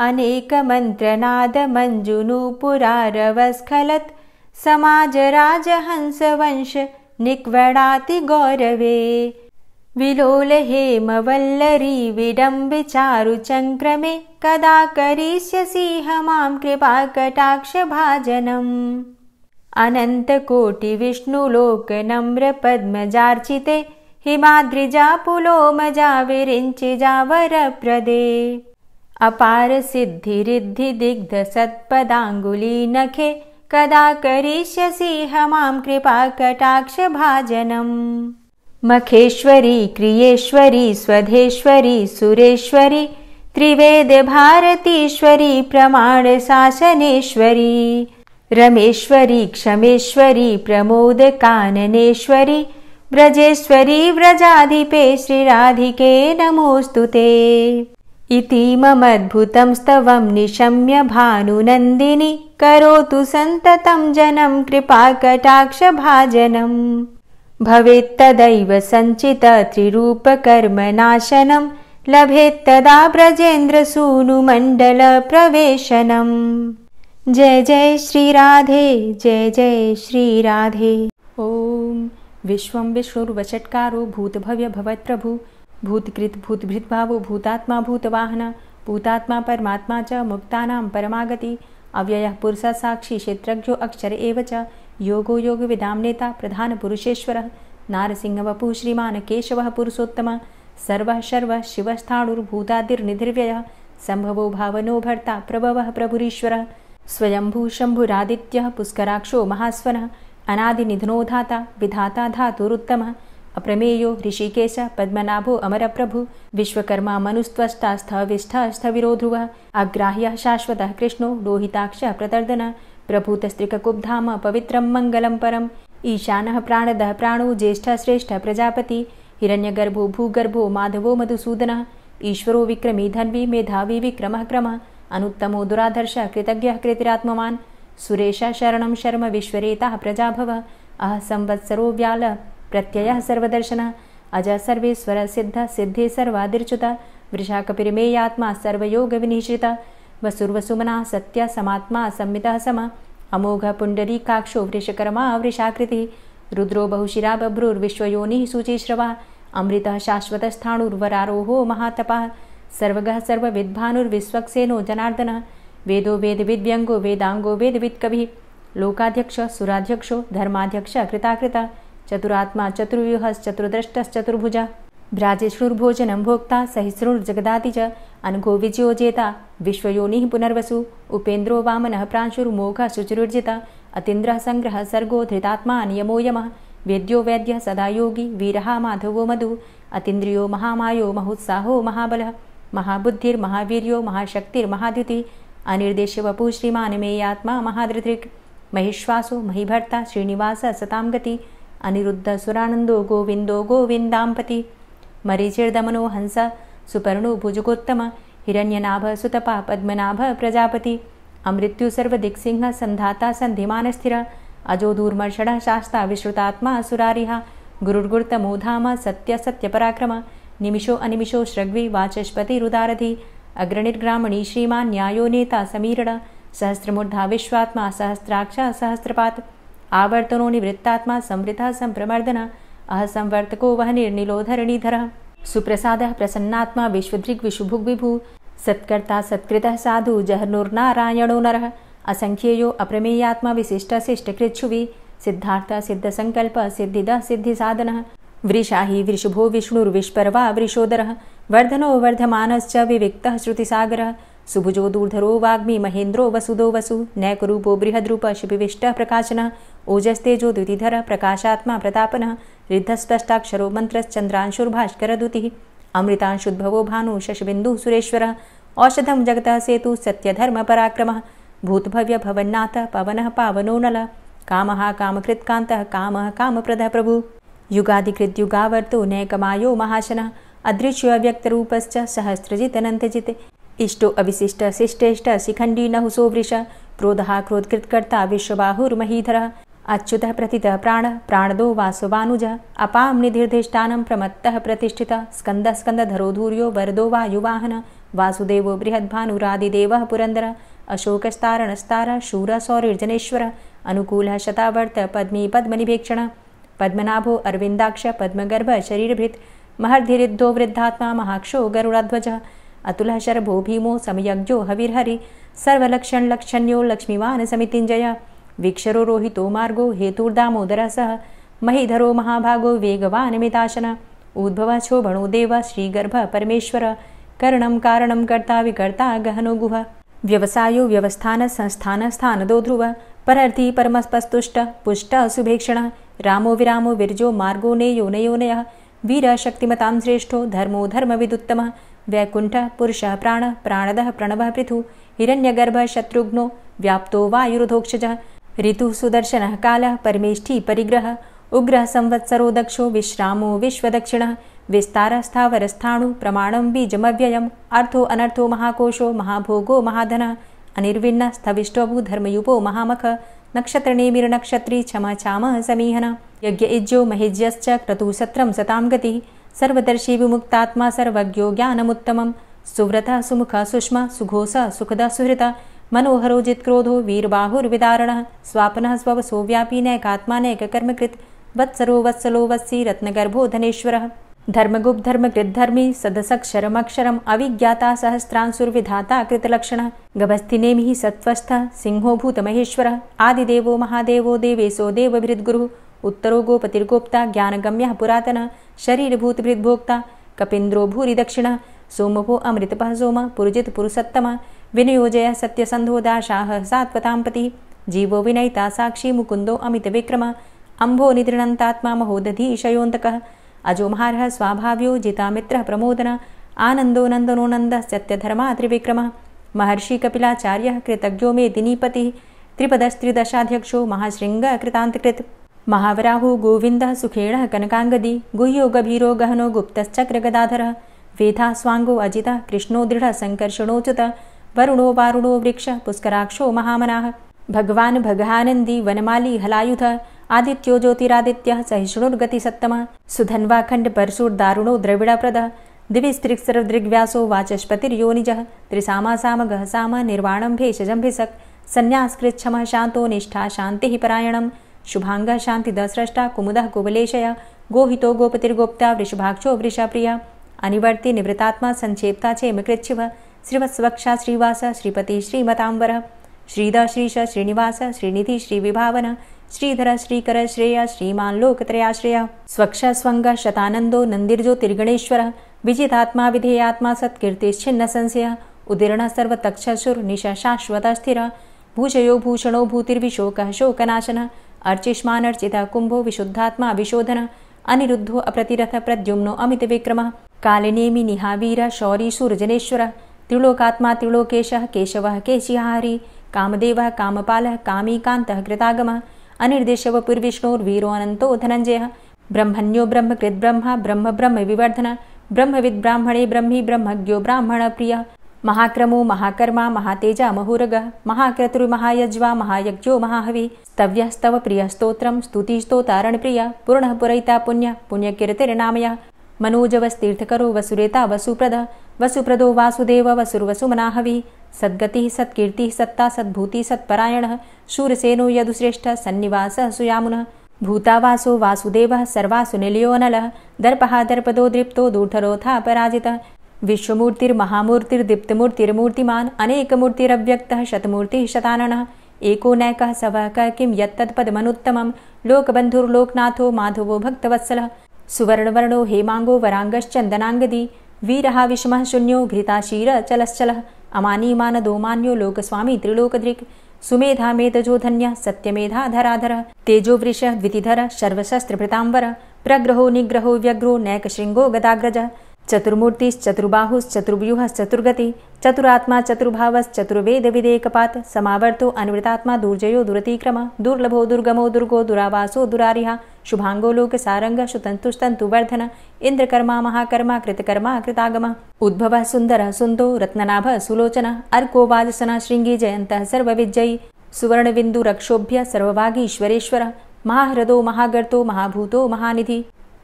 अनेकमन्त्रनादमञ्जुनूपुरारवस्खलत् समाजराजहंसवंश निक्वडातिगौरवे विलोलहेमवल्लरी विडम्बिचारुचङ्क्रमे कदा करिष्यसि मां कृपाकटाक्षभाजनम्। अनन्तकोटिविष्णुलोकनम्रपद्मजार्चिते हिमाद्रिजापुलोमजा विरिञ्चिजावरप्रदे अपारसिद्धिरिद्धिदिग्धसत्पदाङ्गुलीनखे कदा करिष्यसि मां कृपाकटाक्षभाजनम्। मखेश्वरी क्रियेश्वरी स्वधेश्वरी सुरेश्वरी त्रिवेदभारतीश्वरी प्रमाणशासनेश्वरी रमेश्वरी क्षमेश्वरी प्रमोदकाननेश्वरी व्रजेश्वरी व्रजाधिपे श्रीराधिके नमोऽस्तुते। इतीममद्भुतं स्तवं निशम्य भानुनन्दिनी करोतु सन्ततं जनं कृपाकटाक्षभाजनम्। भवेत्तदैव सञ्चितत्रिरूपकर्मनाशनं लभेत्तदा ब्रजेन्द्रसूनुमण्डलप्रवेशनम्। जय जय श्रीराधे जय जय श्रीराधे। ॐ विश्वं विष्णुर्वषट्कारो भूतभव्यभवत्प्रभु भूतकृत भूतभृद्भावो भूतात्मा भूतवाहन भूतात्मा परमात्मा च मुक्तानां परमागति अव्ययः पुरुषः साक्षी क्षेत्रज्ञो अक्षर एव च योगो योगविदां नेता प्रधानपुरुषेश्वरः नारसिंहवपुः श्रीमान् केशवः पुरुषोत्तमः सर्वः शर्वः शिवस्थाणुर्भूतादिर्निधिर्व्ययः सम्भवो भावनो भर्ता प्रभवः प्रभुरीश्वरः स्वयंभू शम्भुरादित्यः पुष्कराक्षो महास्वनः अनादिनिधनो धाता विधाता धातुरुत्तमः अप्रमेयो ऋषिकेश पद्मनाभो अमरप्रभु विश्वकर्मा मनुस्त्वष्टा स्थविष्ठः स्थविरो ध्रुवः अग्राह्यः शाश्वतः कृष्णो लोहिताक्षः प्रतर्दनः प्रभूतस्त्रिककुब्धाम पवित्रं मङ्गलं परम् ईशानः प्राणदः प्राणो ज्येष्ठः श्रेष्ठः प्रजापति हिरण्यगर्भो भूगर्भो माधवो मधुसूदनः ईश्वरो विक्रमी धन्वी मेधावी विक्रमः क्रमः अनुत्तमो दुराधर्षः कृतज्ञः कृतिरात्मवान् सुरेशः शरणं शर्म विश्वरेताः प्रजाभव अह संवत्सरो व्याल प्रत्ययः सर्वदर्शनः अज सर्वेश्वर सिद्ध सिद्धे सर्वादिर्च्युत वृषाकपिर्मेयात्मा सर्वयोगविनिश्रितः वसुर्वसुमना सत्य समात्मा संमितः सम अमोघ पुण्डरीकाक्षो वृषकर्मा वृषाकृतिः रुद्रो बहुशिरा बभ्रुर्विश्वयोनिः शुचिश्रवा अमृतः शाश्वतस्थाणुर्वरारोहो महातपः सर्वगः सर्वविद्भानुर्विश्वक्सेनो जनार्दनः वेदो वेदविद्व्यङ्गो वेदाङ्गो वेदवित्कविः लोकाध्यक्ष सुराध्यक्षो धर्माध्यक्ष कृताकृता चतुरात्मा चतुर्व्यूहश्चतुर्द्रष्टश्चतुर्भुजः भ्राजेष्णुर्भोजनं भोक्ता सहिष्णुर्जगदाति च अनघो विजयो जेता विश्वयोनिः पुनर्वसु उपेन्द्रो वामनः प्रांशुर्मोघः शुचिरुर्जिता अतीन्द्रः संग्रहः सर्गो धृतात्मा नियमो यमः वेद्यो वैद्यः सदा योगी वीरः माधवो मधु अतीन्द्रियो महामायो महोत्साहो महाबलः महाबुद्धिर्महावीर्यो महाशक्तिर्महाद्युति अनिर्देश्य वपुः श्रीमान् मेयात्मा महाधृतिर् महिश्वासो महिभर्ता श्रीनिवास सतां गति अनिरुद्ध सुरानंदो गोविंदो गोविंदांपति मरीचिर्दमनो हंस सुपर्णो भुजगोत्तम हिरण्यनाभ सुतपा पद्मनाभ प्रजापति अमृत्यु सर्वदिक्सिंह संधाता संधिमान स्थिर अजो दूर्मर्षण शास्ता विश्रुतात्मा सुरारिहा गुरुर्गुर्तमो धाम सत्य सत्य पराक्रम निमिषो अनिमिषो श्रग्वी वाचस्पति रुदारधि अग्रणिर्ग्रामणी श्रीमान् न्यायो नेता समीरण सहस्रमूर्धा विश्वात्मा सहस्राक्ष सहस्रपात आवर्तनो निवृत्तात्मा संवृतः संप्रमर्दन अहसंवर्तको वह निर्निलोधरणीधरः सुप्रसादः प्रसन्नात्मा विश्वदृग् विशुभुग् विभु सत्कर्ता सत्कृतः साधु जहर्नुर्नारायणो नरः असंख्येयो अप्रमेयात्मा विशिष्टशिष्टकृच्छुवि सिद्धार्थ सिद्धसंकल्प सिद्धिदः सिद्धिसाधनः वृषाहि वृषभो विष्णुर्विष्पर्वा वृषोदरः वर्धनो वर्धमानश्च विविक्तः श्रुतिसागरः सुभुजो दूर्धरो वाग्मी महेन्द्रो वसुदो वसु नैकरूपो बृहद्रूप शिपिविष्टः प्रकाशनः ओजस्तेजो द्युतिधरः प्रकाशात्मा प्रतापनः रिद्धस्पष्टाक्षरो मन्त्रश्चन्द्रांशुर्भास्करदुतिः अमृतांशुद्भवो भानु शशबिन्दुः सुरेश्वरः औषधं जगतः सेतु सत्यधर्मपराक्रमः भूतभव्य भवन्नाथ पवनः पावनो नलः कामः कामकृत्कान्तः कामः कामप्रदः प्रभु युगादिकृद्युगावर्तो नैकमायो महाशनः अदृश्यो अव्यक्तरूपश्च सहस्रजित् इष्टो अविशिष्ट शिष्टेष्ट शिखण्डी नहुसो वृष क्रोधः क्रोधकृत्कर्ता विश्वबाहुर्महीधरः अच्युतः प्रतितः प्राणदो वासवानुजः अपां निधिर्धिष्ठानं प्रमत्तः प्रतिष्ठितः स्कन्दः स्कन्दधरो धूर्यो वरदो वायुवाहनः वासुदेवो बृहद्भानुरादिदेवः पुरन्दरः अशोकस्तारणस्तारः शूरः सौरिर्जनेश्वरः अनुकूलः शतावर्त पद्मी पद्मनिभेक्षणः पद्मनाभो अरविन्दाक्ष पद्मगर्भ शरीरभृत् महर्धिरिद्धो वृद्धात्मा महाक्षो गरुडाध्वजः अतुलः शरभो भीमो समयज्ञो हविर्हरि सर्वलक्षणलक्षण्यो लक्ष्मीवान् समितिञ्जय वीक्षरो रोहितो मार्गो हेतुर्दामोदरः सह महीधरो महाभागो वेगवान् मिताशन उद्भवः क्षोभणो देव श्रीगर्भ परमेश्वर करणं कारणं कर्ता विकर्ता गहनो गुह व्यवसायो व्यवस्थान संस्थान स्थानदो ध्रुव परर्थी परमस्पस्तुष्ट पुष्ट सुभेक्षण रामो विरामो विरजो मार्गो नेयो नयोनयः वीर शक्तिमतां श्रेष्ठो धर्मो धर्मविदुत्तमः वैकुंठ पुरुषः प्राणदः प्रणवः पृथु हिरण्यगर्भ शत्रुघ्नो व्याप्तो वायुरुधोक्षजः ऋतुः सुदर्शनः कालः परमेष्ठी परिग्रह उग्रः संवत्सरो दक्षो विश्रामो विश्वदक्षिणः विस्तारः स्थावरस्थाणु प्रमाणं बीजमव्ययम् अर्थो अनर्थो महाकोशो महाभोगो महाधनः अनिर्विण्णः स्थविष्टोऽभू धर्मयुपो महामख नक्षत्रनेमिर्नक्षत्री क्षमा चामः समीहनः यज्ञ इज्जो महिज्यश्च क्रतुसत्रं सतां गतिः सर्वदर्शी विमुक्तात्मा सर्वज्ञो ज्ञानमुत्तमं सुव्रतः सुमुखः सुष्मा सुघोषः सुखदः सुहृतः मनोहरो जित्क्रोधो वीरबाहुर्विदारणः स्वापनः स्ववसो व्यापी नैकात्मा नैककर्मकृत् वत्सरो वत्सलो वत्सी रत्नगर्भो धनेश्वरः धर्मगुप्त धर्मकृद्धर्मी सदसक्षरमक्षरम् अविज्ञाता सहस्रांशुर्विधाता कृतलक्षणः गभस्तिनेमिः सत्त्वस्थः सिंहो भूतमहेश्वरः आदिदेवो महादेवो देवेशो देवभृद्गुरुः उत्तरो गोपतिर्गोप्ता ज्ञानगम्यः पुरातनः शरीरभूतभृद्भोक्ता कपीन्द्रो भूरि दक्षिणः सोमभो अमृतपः सोम पुरुजित पुरुषोत्तमः विनयोजयः सत्यसन्धो दाशाः सात्वतांपतिः जीवो विनयिता साक्षी मुकुन्दो अमितविक्रमः अम्भो निद्रणन्तात्मा महोदधीशयोऽन्तकः अजोमहारः स्वाभाव्यो जितामित्रः प्रमोदनः आनन्दो नन्दनो नन्दः सत्यधर्मा त्रिविक्रमः महर्षि कपिलाचार्यः कृतज्ञो मेदिनीपतिः त्रिपदस्त्रिदशाध्यक्षो महाशृङ्गः कृतान्तकृत् महावराहो गोविन्दः सुखेणः कनकाङ्गदी गुह्यो गभीरो गहनो गुप्तश्चक्रगदाधरः वेधा स्वाङ्गो अजितः कृष्णो दृढः सङ्कर्षणोच्युतः वरुणो वारुणो वृक्षः पुष्कराक्षो महामनाः भगवान् भगानन्दी वनमाली हलायुधः आदित्यो ज्योतिरादित्यः सहिष्णुर्गतिसत्तमः सुधन्वाखण्ड परशुर्दारुणो द्रविडप्रदः दिविस्त्रिक्सर्वदृग्व्यासो वाचस्पतिर्योनिजः त्रिसामासामगः साम निर्वाणं भेषजं भिषक् सन्न्यासकृच्छमः शान्तो निष्ठा शान्तिः परायणम् शुभांगः शान्तिदस्रष्टा कुमुदः कुवलेशय गोहितो गोपतिर्गोप्ता वृषभाक्षो वृषप्रियः अनिवर्ति निवृतात्मा संक्षेप्ता चेमकृच्छिवः श्रीवत्सवक्षा श्रीवास श्रीपति श्रीमतांबरः श्रीद श्रीश श्रीनिवास श्रीनिधि श्रीविभावन श्रीधर श्रीकर श्रेय श्रीमान् लोकत्रयाश्रयः स्वक्ष स्वंग शतानंदो नंदिर्ज्योतिर्गणेश्वरः विजितात्मा विधेयात्मा सत्कीर्तिश्छिन्न संशयः उदीर्णः सर्वतक्षसुर्निश शाश्वतः स्थिरः भूषयो भूषणो भूतिर्विशोकः शोकनाशनः अर्चिष्मान अर्चिता कुंभो विशुद्धात्मा विशोधन अनिरुद्धो अप्रतिरथ प्रद्युम्नो अमित विक्रम कालिनेमि निहावीर शौरी शूरजनेश्वर त्रिलोकात्मा त्रिलोकेशः केशवः केशिहारी कामदेवः कामपालः कामीकान्तः कृतागमः अनिर्देशव पूर्विष्णोर्वीरो अनंतो धनंजयः ब्रह्मण्यो ब्रह्मकृत् ब्रह्मा ब्रह्म ब्रह्म विवर्धन ब्रह्मविद् ब्राह्मणे ब्रह्मी ब्रह्मज्ञो ब्राह्मण प्रिय महाक्रमो महाकर्मा महातेजा महोरगः महाक्रतुर्महायज्वा महायज्ञो महाहवि स्तव्यः स्तव प्रिय स्तोत्रं स्तुतिस्तोतारण प्रिय पूर्णः पुरैता पुण्य पुण्यकीर्तिर्नामयः मनोजवस्तीर्थकरो वसुरेता वसुप्रद वसुप्रदो वासुदेव वसुर्वसुमनाहवि सद्गतिः सत्कीर्तिः सत्ता सद्भूति सत्परायणः शूरसेनो यदुश्रेष्ठः सन्निवासः सुयामुनः भूतावासो वासुदेवः सर्वासु निलयोऽनलः दर्पः दर्पदो दृप्तो दूर्धरोऽथा पराजितः विश्वमूर्तिर्महामूर्तिर्दीप्तमूर्तिर्मूर्तिमान् अनेकमूर्तिरव्यक्तः शतमूर्तिः शताननः एको नैकः सवः किं यत्तत्पदमनुत्तमं लोकबन्धुर्लोकनाथो माधवो भक्तवत्सलः सुवर्णवर्णो हेमांगो वरांगश्चन्दनांगदी वीरः विषमः शून्यो घृताशीरचलश्चलः अमानीमानदो मान्यो लोकस्वामी त्रिलोकधृक् सुमेधा मेधजो धन्यः सत्यमेधा धराधरः तेजोवृषः द्वितिधरः सर्वशस्त्रभृताम्बरः प्रग्रहो निग्रहो व्यग्रो नैकशृङ्गो गदाग्रजः चतुर्मूर्तिश्चतुर्बाहुश्चतुर्व्यूहश्चतुर्गति चतुरात्मा चतुर्भावश्चतुर्वेदविदेकपात् समावर्तो अनिवृतात्मा दुर्जयो दुरतिक्रम दुर्लभो दुर्गमो दुर्गो दुरावासो दुरारिहा शुभांगो लोकसारंग शुतन्तुस्तन्तुवर्धन इंद्रकर्मा महाकर्मा कृतकर्मा कृतागम उद्भवः सुन्दरः सुन्दो रत्ननाभः सुलोचनः अर्को वाजसनः शृङ्गी जयन्तः सर्वविजयी सुवर्णबिन्दुरक्षोभ्य सर्वभागीश्वरेश्वरः महाह्रदो महागर्तो महाभूतो महानिधि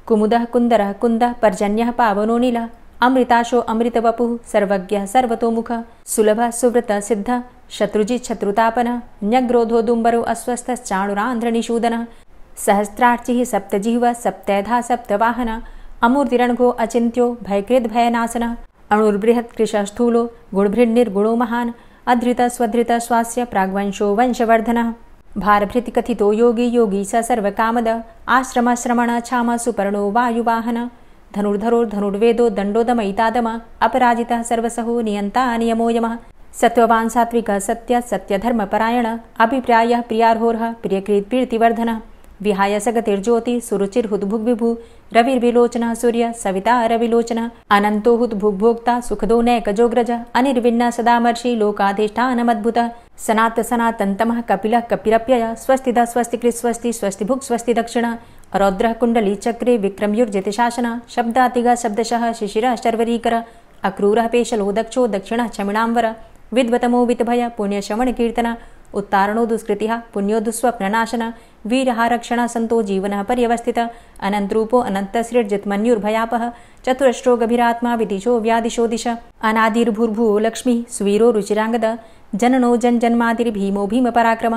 कुमुदः कुन्दरः कुन्दः पर्जन्यः पावनो नीलः अमृताशो अमृतवपुः सर्वज्ञः सर्वतोमुखः सुलभः सुव्रतः सिद्धः शत्रुजित् शत्रुतापनः न्यग्रोधो दुम्बरो अस्वस्थश्चाणुरान्ध्रनिषूदनः सहस्रार्चिः सप्तजिह्वः सप्तैधा सप्तवाहनः अमूर्तिरणघो अचिन्त्यो भयकृद् भयनाशनः अणुर्बृहत् कृशस्थूलो गुणभृन्निर्गुणो महान् अधृतः स्वधृतः स्वास्य प्राग्वंशो वंशवर्धनः भारभृति कथितो योगी योगी स सर्वकामद आश्रम श्रमण छाम सुपर्णो वायुवाहन धनुर्धरो धनुर्वेदो दण्डोदमयितादम अपराजितः सर्वसहो नियन्ता नियमो यमः सत्त्ववान् सात्विकः सत्य सत्यधर्मपरायण अभिप्रायः प्रियार्होर्ह प्रियकृत् प्रीतिवर्धनः विहाय सगतिर्ज्योति सुरुचिर्हुद्भुग्विभु रविर्विलोचनः सूर्य सविता रविलोचनः अनन्तो हुद्भुग्भोक्ता सुखदो नैकजोग्रज अनिर्विण्ण सदामर्षि लोकाधिष्ठानमद्भुतः सनात सनातन्तमः कपिलः कपिरप्यय स्वस्तिदा स्वस्तिकृत् स्वस्ति स्वस्तिभुक् स्वस्ति दक्षिणः रौद्रः कुण्डली चक्रे विक्रमयुर्जितशासनः शब्दातिगः शब्दशः शिशिरः शर्वरीकर अक्रूरः पेशलो दक्षो दक्षिणः क्षमिणाम्बर विद्वतमो वितभय पुण्यश्रवणकीर्तन उत्तारणो दुष्कृतिः पुण्यो दुःस्वप्ननाशन वीरः संतो जीवनः पर्यवस्थितः अनन्तरूपो अनन्तसृर्जितमन्युर्भयापः चतुरश्रो गभीरात्मा विदिशो व्यादिशो दिश अनादिर्भूर्भुवो लक्ष्मी सुवीरो रुचिरांगद जननो जन्मादिर्भीमो भीमपराक्रम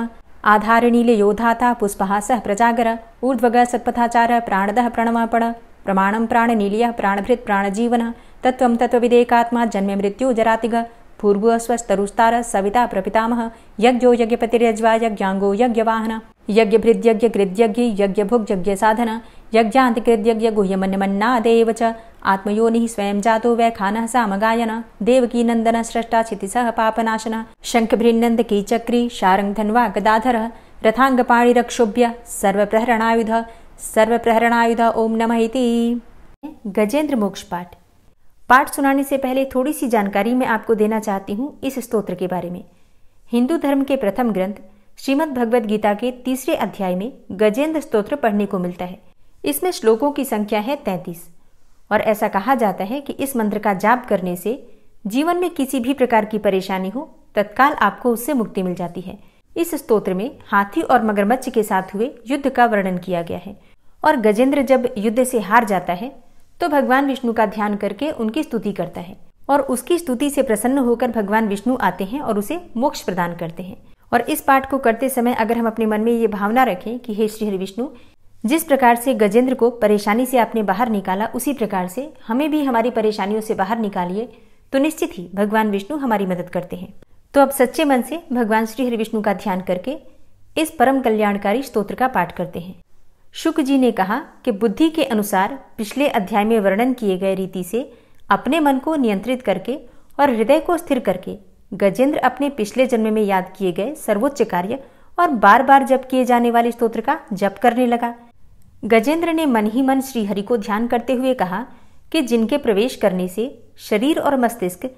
आधारनीले योधाता पुष्पहासः प्रजागर ऊर्ध्वगः सत्पथाचार प्राणदः प्रणमपण प्रमाणं प्राणनीलयः प्राणभृत् प्राणजीवनः तत्त्वं तत्त्वविदेकात्मा जन्म मृत्यु जरातिग भूर्भुवः स्वस्तरुस्तारः सविता प्रपितामह यज्ञो यज्ञपतिर्यज्वा यज्ञांगो यज्ञवाहन यज्ञभृद्यज्ञकृद्यज्ञ यज्ञभुग्यज्ञसाधन यज्ञान्तिकृद्यज्ञ गुह्यमन्यमन्नादेव च आत्मयोनिः स्वयं जातो वैखानः सामगायन देवकी नन्दन स्रष्टा क्षितिसः पापनाशन शङ्खभृन्नन्दकी चक्री शारङ्गधन्वा गदाधरः रथाङ्गपाणिरक्षोभ्य सर्वप्रहरणायुध ओम नमः इति। गजेंद्र मोक्ष पाठ। पाठ सुनाने से पहले थोड़ी सी जानकारी मैं आपको देना चाहती हूँ इस स्तोत्र के बारे में। हिंदू धर्म के प्रथम ग्रंथ श्रीमद् भगवद गीता के 3 अध्याय में गजेंद्र स्तोत्र पढ़ने को मिलता है। इसमें श्लोकों की संख्या है 33 और ऐसा कहा जाता है कि इस मंत्र का जाप करने से जीवन में किसी भी प्रकार की परेशानी हो तत्काल आपको उससे मुक्ति मिल जाती है। इस स्तोत्र में हाथी और मगरमच्छ के साथ हुए युद्ध का वर्णन किया गया है और गजेंद्र जब युद्ध से हार जाता है तो भगवान विष्णु का ध्यान करके उनकी स्तुति करता है और उसकी स्तुति से प्रसन्न होकर भगवान विष्णु आते हैं और उसे मोक्ष प्रदान करते हैं। और इस पाठ को करते समय अगर हम अपने मन में ये भावना रखें कि हे श्री हरि विष्णु, जिस प्रकार से गजेंद्र को परेशानी से आपने बाहर निकाला उसी प्रकार से हमें भी हमारी परेशानियों से बाहर निकालिए, तो निश्चित ही भगवान विष्णु हमारी मदद करते हैं। तो अब सच्चे मन से भगवान श्री हरि विष्णु का ध्यान करके इस परम कल्याणकारी स्तोत्र का पाठ करते हैं। शुक जी ने कहा कि बुद्धि के अनुसार पिछले अध्याय में वर्णन किए गए रीति से अपने मन को नियंत्रित करके और हृदय को स्थिर करके गजेंद्र अपने पिछले जन्म में याद किए गए सर्वोच्च कार्य और बार बार जप किए जाने वाले स्तोत्र का जप करने लगा। गजेंद्र ने मन ही मन श्रीहरि को ध्यान करते हुए कहा कि जिनके प्रवेश करने से शरीर और मस्तिष्क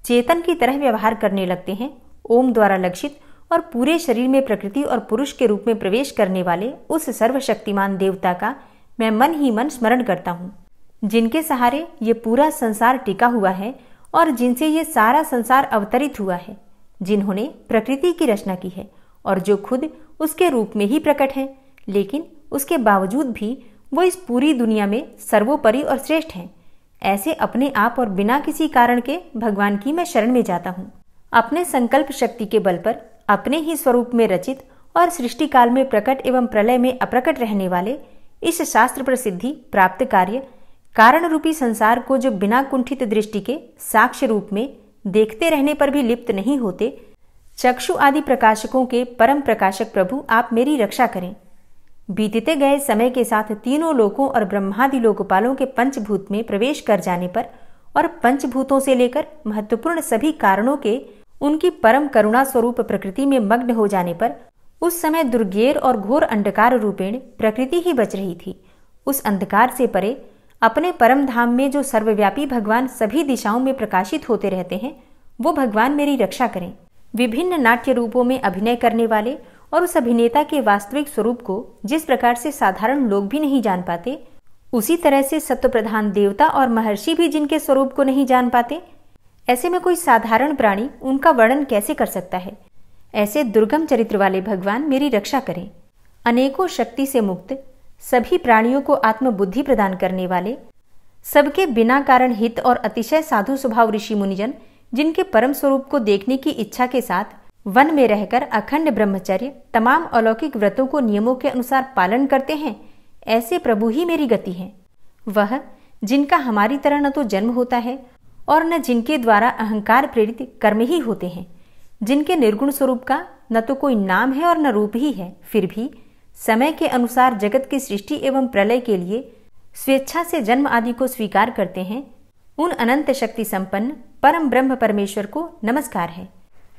चेतन की तरह व्यवहार करने लगते हैं, ओम द्वारा लक्षित और पूरे शरीर में प्रकृति और पुरुष के रूप में प्रवेश करने वाले उस सर्वशक्तिमान देवता का मैं मन ही मन स्मरण करता हूँ, जिनके सहारे ये पूरा संसार टिका हुआ है और जिनसे ये सारा संसार अवतरित हुआ है, जिन्होंने प्रकृति की रचना की है और जो खुद उसके रूप में ही प्रकट है, लेकिन उसके बावजूद भी वो इस पूरी दुनिया में सर्वोपरि और श्रेष्ठ हैं। ऐसे अपने आप और बिना किसी कारण के भगवान की मैं शरण में जाता हूँ। अपने संकल्प शक्ति के बल पर अपने ही स्वरूप में रचित और सृष्टि काल में प्रकट एवं प्रलय में अप्रकट रहने वाले इस शास्त्र प्रसिद्धि प्राप्त कार्य कारण रूपी संसार को जो बिना कुंठित दृष्टि के साक्ष्य रूप में देखते रहने पर भी लिप्त नहीं होते, चक्षु आदि प्रकाशकों के परम प्रकाशक प्रभु आप मेरी रक्षा करें। बीतते गए समय के साथ तीनों लोकों और ब्रह्मादि लोकपालों के पंचभूत में प्रवेश कर जाने पर और पंचभूतों से लेकर महत्वपूर्ण सभी कारणों के उनकी परम करुणा स्वरूप प्रकृति में मग्न हो जाने पर उस समय दुर्गेर और घोर अंधकार रूपेण प्रकृति ही बच रही थी। उस अंधकार से परे अपने परम धाम में जो सर्वव्यापी भगवान सभी दिशाओं में प्रकाशित होते रहते हैं, वो भगवान मेरी रक्षा करें। विभिन्न नाट्य रूपों में अभिनय करने वाले और उस अभिनेता के वास्तविक स्वरूप को जिस प्रकार से साधारण लोग भी नहीं जान पाते, उसी तरह से सत्व प्रधान देवता और महर्षि भी जिनके स्वरूप को नहीं जान पाते, ऐसे में कोई साधारण प्राणी उनका वर्णन कैसे कर सकता है। ऐसे दुर्गम चरित्र वाले भगवान मेरी रक्षा करें। अनेकों शक्ति से मुक्त, सभी प्राणियों को आत्मबुद्धि प्रदान करने वाले, सबके बिना कारण हित और अतिशय साधु स्वभाव ऋषि मुनिजन जिनके परम स्वरूप को देखने की इच्छा के साथ वन में रहकर अखंड ब्रह्मचर्य तमाम अलौकिक व्रतों को नियमों के अनुसार पालन करते हैं, ऐसे प्रभु ही मेरी गति है। वह जिनका हमारी तरह न तो जन्म होता है और न जिनके द्वारा अहंकार प्रेरित कर्म ही होते हैं, जिनके निर्गुण स्वरूप का न तो कोई नाम है और न रूप ही है, फिर भी समय के अनुसार जगत की सृष्टि एवं प्रलय के लिए स्वेच्छा से जन्म आदि को स्वीकार करते हैं, उन अनंत शक्ति संपन्न परम ब्रह्म परमेश्वर को नमस्कार है।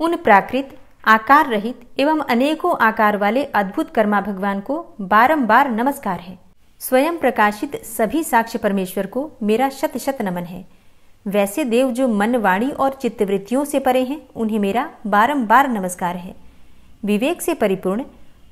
उन प्राकृत आकार रहित एवं अनेकों आकार वाले अद्भुत कर्मा भगवान को बारंबार नमस्कार है। स्वयं प्रकाशित सभी साक्ष्य परमेश्वर को मेरा शत शत नमन है। वैसे देव जो मन वाणी और चित्तवृत्तियों से परे हैं, उन्हें मेरा बारंबार नमस्कार है। विवेक से परिपूर्ण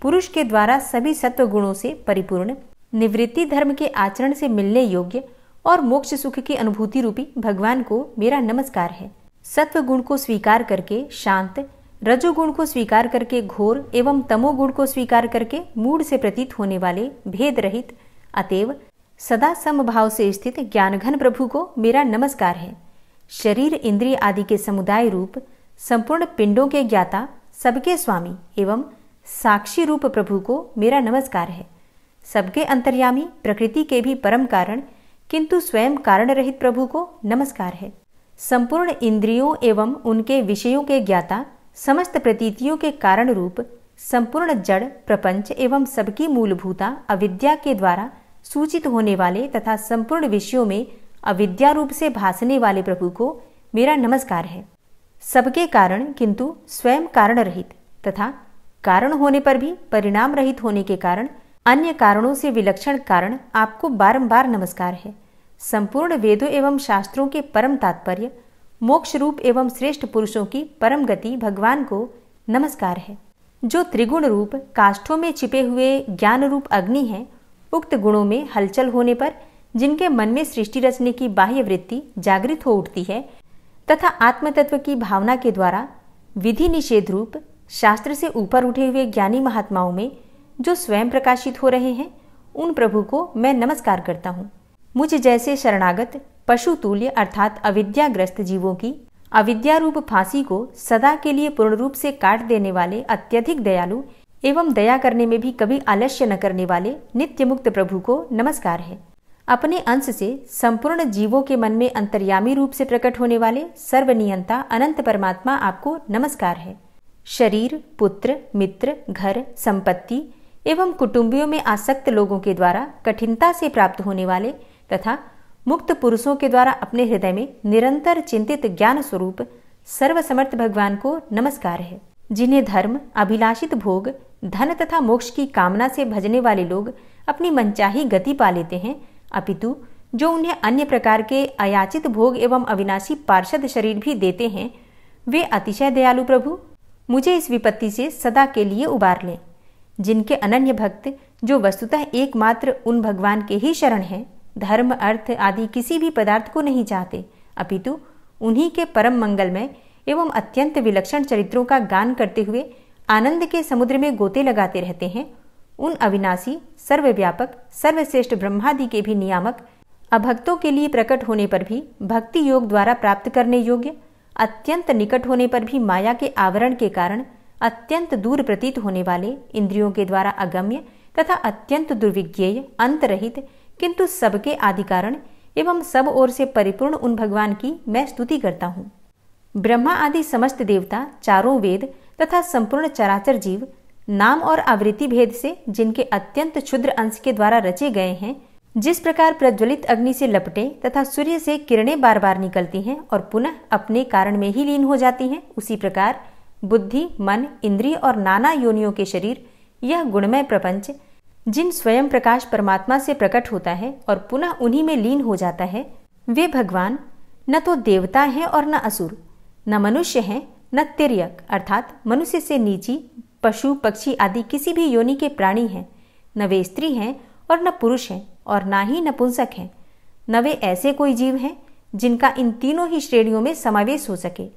पुरुष के द्वारा सभी सत्व गुणों से परिपूर्ण, निवृत्ति धर्म के आचरण से मिलने योग्य और मोक्ष सुख की अनुभूति रूपी भगवान को मेरा नमस्कार है। सत्व गुण को स्वीकार करके शांत, रजोगुण को स्वीकार करके घोर एवं तमोगुण को स्वीकार करके मूढ़ से प्रतीत होने वाले भेद रहित, अतएव सदा समभाव से स्थित ज्ञानघन प्रभु को मेरा नमस्कार है। शरीर इंद्रिय आदि के समुदाय रूप संपूर्ण पिंडों के ज्ञाता, सबके स्वामी एवं साक्षी रूप प्रभु को मेरा नमस्कार है। सबके अंतर्यामी, प्रकृति के भी परम कारण किंतु स्वयं कारण रहित प्रभु को नमस्कार है। संपूर्ण इंद्रियों एवं उनके विषयों के ज्ञाता, समस्त प्रतीतियों के कारण रूप संपूर्ण जड़ प्रपंच एवं सबकी मूलभूता अविद्या के द्वारा सूचित होने वाले तथा संपूर्ण विषयों में अविद्या रूप से भासने वाले प्रभु को मेरा नमस्कार है। सबके कारण किंतु स्वयं कारण रहित तथा कारण होने पर भी परिणाम रहित होने के कारण अन्य कारणों से विलक्षण कारण आपको बारंबार नमस्कार है। संपूर्ण वेदों एवं शास्त्रों के परम तात्पर्य, मोक्ष रूप एवं श्रेष्ठ पुरुषों की परम गति भगवान को नमस्कार है। जो त्रिगुण रूप काष्ठों में छिपे हुए ज्ञान रूप अग्नि है, उक्त गुणों में हलचल होने पर जिनके मन में सृष्टि रचने की बाह्य वृत्ति जागृत हो उठती है तथा आत्मतत्व की भावना के द्वारा विधि निषेध रूप शास्त्र से ऊपर उठे हुए ज्ञानी महात्माओं में जो स्वयं प्रकाशित हो रहे हैं, उन प्रभु को मैं नमस्कार करता हूँ। मुझ जैसे शरणागत पशु तुल्य अर्थात अविद्याग्रस्त जीवों की अविद्या रूप फांसी को सदा के लिए पूर्ण रूप से काट देने वाले अत्यधिक दयालु एवं दया करने में भी कभी आलस्य न करने वाले नित्य मुक्त प्रभु को नमस्कार है। अपने अंश से संपूर्ण जीवों के मन में अंतर्यामी रूप से प्रकट होने वाले सर्वनियंता अनंत परमात्मा आपको नमस्कार है। शरीर, पुत्र, मित्र, घर, संपत्ति एवं कुटुंबियों में आसक्त लोगों के द्वारा कठिनता से प्राप्त होने वाले तथा मुक्त पुरुषों के द्वारा अपने हृदय में निरंतर चिंतित ज्ञान स्वरूप सर्वसमर्थ भगवान को नमस्कार है। जिन्हें धर्म, अभिलाषित भोग, धन तथा मोक्ष की कामना से भजने वाले लोग अपनी मनचाही गति पा लेते हैं, अपितु जो उन्हें अन्य प्रकार के अयाचित भोग एवं अविनाशी पार्षद शरीर भी देते हैं, वे अतिशय दयालु प्रभु मुझे इस विपत्ति से सदा के लिए उबार लें। जिनके अनन्य भक्त, जो वस्तुतः एकमात्र उन भगवान के ही शरण हैं, धर्म, अर्थ आदि किसी भी पदार्थ को नहीं चाहते, अपितु उन्हीं के परम मंगलमय एवं अत्यंत विलक्षण चरित्रों का गान करते हुए आनंद के समुद्र में गोते लगाते रहते हैं, उन अविनाशी, सर्वव्यापक, सर्वश्रेष्ठ ब्रह्मादि के भी नियामक, अभक्तों के लिए प्रकट होने पर भी भक्ति योग द्वारा प्राप्त करने योग्य, अत्यंत निकट होने पर भी माया के आवरण के कारण अत्यंत दूर प्रतीत होने वाले, इंद्रियों के द्वारा अगम्य तथा अत्यंत दुर्विज्ञेय, अंतरहित किंतु सबके आदि कारण एवं सब ओर से परिपूर्ण उन भगवान की मैं स्तुति करता हूँ। ब्रह्मा आदि समस्त देवता, चारों वेद तथा संपूर्ण चराचर जीव नाम और आवृत्ति भेद से जिनके अत्यंत क्षुद्र अंश के द्वारा रचे गए हैं, जिस प्रकार प्रज्वलित अग्नि से लपटे तथा सूर्य से किरणें बार बार निकलती हैं और पुनः अपने कारण में ही लीन हो जाती हैं, उसी प्रकार बुद्धि, मन, इंद्रिय और नाना योनियों के शरीर, यह गुणमय प्रपंच जिन स्वयं प्रकाश परमात्मा से प्रकट होता है और पुनः उन्हीं में लीन हो जाता है, वे भगवान न तो देवता हैं और न असुर, न मनुष्य हैं न तिर्यक अर्थात मनुष्य से नीची, पशु, पक्षी आदि किसी भी योनि के प्राणी हैं, न वे स्त्री हैं और न पुरुष हैं और ना ही नपुंसक हैं, न वे ऐसे कोई जीव हैं जिनका इन तीनों ही श्रेणियों में समावेश हो सके,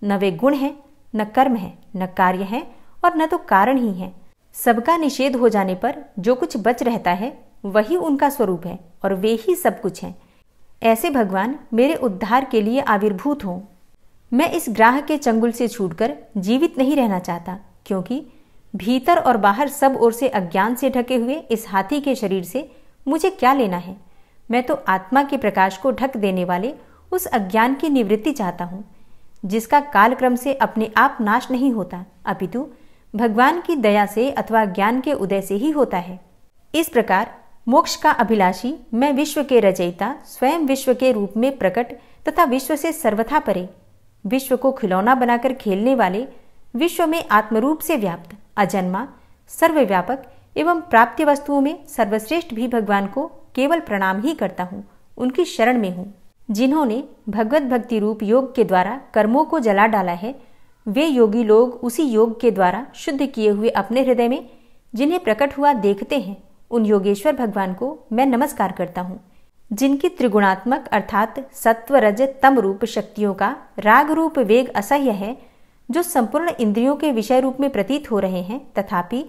न वे गुण हैं, न कर्म है, न कार्य है और न तो कारण ही है। सबका निषेध हो जाने पर जो कुछ बच रहता है वही उनका स्वरूप है और वे ही सब कुछ हैं। ऐसे भगवान मेरे उद्धार के लिए आविर्भूत हों। मैं इस ग्राह के चंगुल से छूटकर जीवित नहीं रहना चाहता, क्योंकि भीतर और बाहर सब ओर से अज्ञान से ढके हुए इस हाथी के शरीर से मुझे क्या लेना है। मैं तो आत्मा के प्रकाश को ढक देने वाले उस अज्ञान की निवृत्ति चाहता हूँ, जिसका कालक्रम से अपने आप नाश नहीं होता, अपितु भगवान की दया से अथवा ज्ञान के उदय से ही होता है। इस प्रकार मोक्ष का अभिलाषी मैं विश्व के रचयिता, स्वयं विश्व के रूप में प्रकट तथा विश्व से सर्वथा परे, विश्व को खिलौना बनाकर खेलने वाले, विश्व में आत्मरूप से व्याप्त, अजन्मा, सर्वव्यापक एवं प्राप्य वस्तुओं में सर्वश्रेष्ठ भी भगवान को केवल प्रणाम ही करता हूँ, उनकी शरण में हूँ। जिन्होंने भगवत भक्ति रूप योग के द्वारा कर्मों को जला डाला है, वे योगी लोग उसी योग के द्वारा शुद्ध किए हुए अपने हृदय में जिन्हें प्रकट हुआ देखते हैं, उन योगेश्वर भगवान को मैं नमस्कार करता हूँ। जिनकी त्रिगुणात्मक अर्थात सत्व, रज, तम रूप शक्तियों का राग रूप वेग असह्य है, जो संपूर्ण इंद्रियों के विषय रूप में प्रतीत हो रहे हैं, तथापि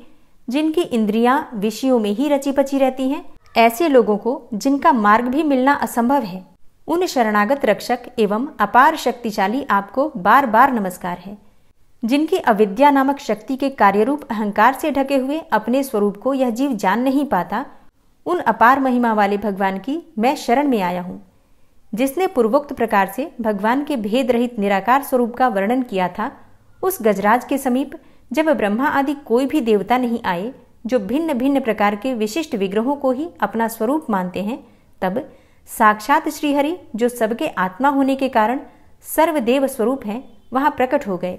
जिनकी इंद्रियां विषयों में ही रची पची रहती हैं, ऐसे लोगों को जिनका मार्ग भी मिलना असंभव है, उन शरणागत रक्षक एवं अपार शक्तिशाली आपको बार बार नमस्कार है। जिनकी अविद्या नामक शक्ति के कार्यरूप अहंकार से ढके हुए अपने स्वरूप को यह जीव जान नहीं पाता, उन अपार महिमा वाले भगवान की मैं शरण में आया हूँ। जिसने पूर्वोक्त प्रकार से भगवान के भेद रहित निराकार स्वरूप का वर्णन किया था, उस गजराज के समीप जब ब्रह्मा आदि कोई भी देवता नहीं आए, जो भिन्न भिन्न प्रकार के विशिष्ट विग्रहों को ही अपना स्वरूप मानते हैं, तब साक्षात श्रीहरि, जो सबके आत्मा होने के कारण सर्वदेव स्वरूप हैं, वहां प्रकट हो गए।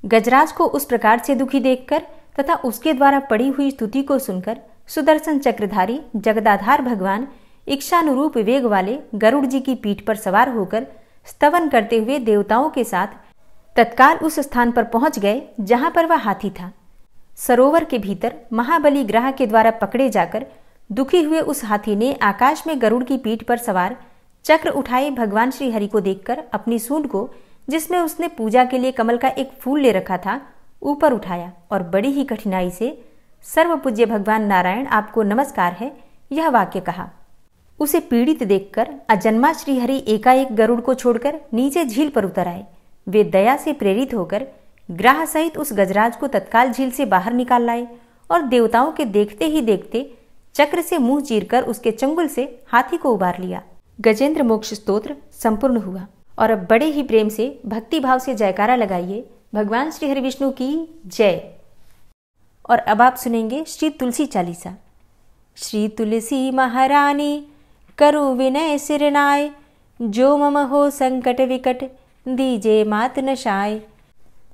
गजराज को उस प्रकार से दुखी देखकर तथा उसके द्वारा पड़ी हुई स्तुति को सुनकर सुदर्शन चक्रधारी जगदाधार भगवान इच्छानुरूप वेग वाले गरुड़ जी की पीठ पर सवार होकर स्तवन करते हुए देवताओं के साथ तत्काल उस स्थान पर पहुंच गए जहां पर वह हाथी था। सरोवर के भीतर महाबली ग्रह के द्वारा पकड़े जाकर दुखी हुए उस हाथी ने आकाश में गरुड़ की पीठ पर सवार चक्र उठाए भगवान श्री हरि को देखकर अपनी सूंड को, जिसमें उसने पूजा के लिए कमल का एक फूल ले रखा था, ऊपर उठाया और बड़ी ही कठिनाई से सर्वपूज्य भगवान नारायण आपको नमस्कार है, यह वाक्य कहा। उसे पीड़ित देखकर अजन्मा श्रीहरि एकाएक गरुड़ को छोड़कर नीचे झील पर उतर आए। वे दया से प्रेरित होकर ग्राह सहित उस गजराज को तत्काल झील से बाहर निकाल लाए और देवताओं के देखते ही देखते चक्र से मुंह चीरकर उसके चंगुल से हाथी को उबार लिया। गजेंद्र मोक्ष स्तोत्र संपूर्ण हुआ। और अब बड़े ही प्रेम से भक्ति भाव से जयकारा लगाइए, भगवान श्री हरि विष्णु की जय। और अब आप सुनेंगे श्री तुलसी चालीसा। श्री तुलसी महारानी करु विनय सिरनाय, जो मम हो संकट विकट दीजे मात नशाय।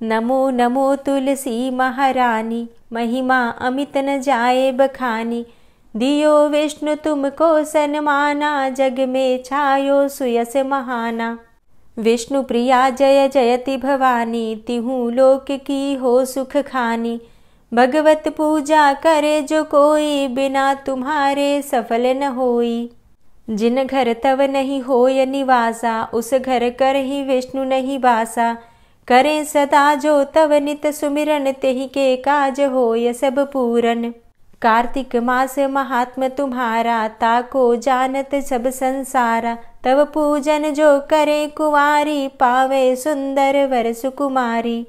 नमो नमो तुलसी महारानी, महिमा अमित न जाए बखानी। दियो विष्णु तुमको सन्माना, जग में छायो सुयस महाना। विष्णु प्रिया जय जयति भवानी, तिहु लोक की हो सुख खानी। भगवत पूजा करे जो कोई, बिना तुम्हारे सफल न होई। जिन घर तव नहीं होय निवासा, उस घर कर ही विष्णु नहीं बासा। करें सदा जो तव नित सुमिरन, तेहि के काज होय सब पूरन। कार्तिक मास महात्म तुम्हारा, ताको जानत सब संसारा। तव पूजन जो करे कुंवारी, पावे सुंदर वर सुकुमारी।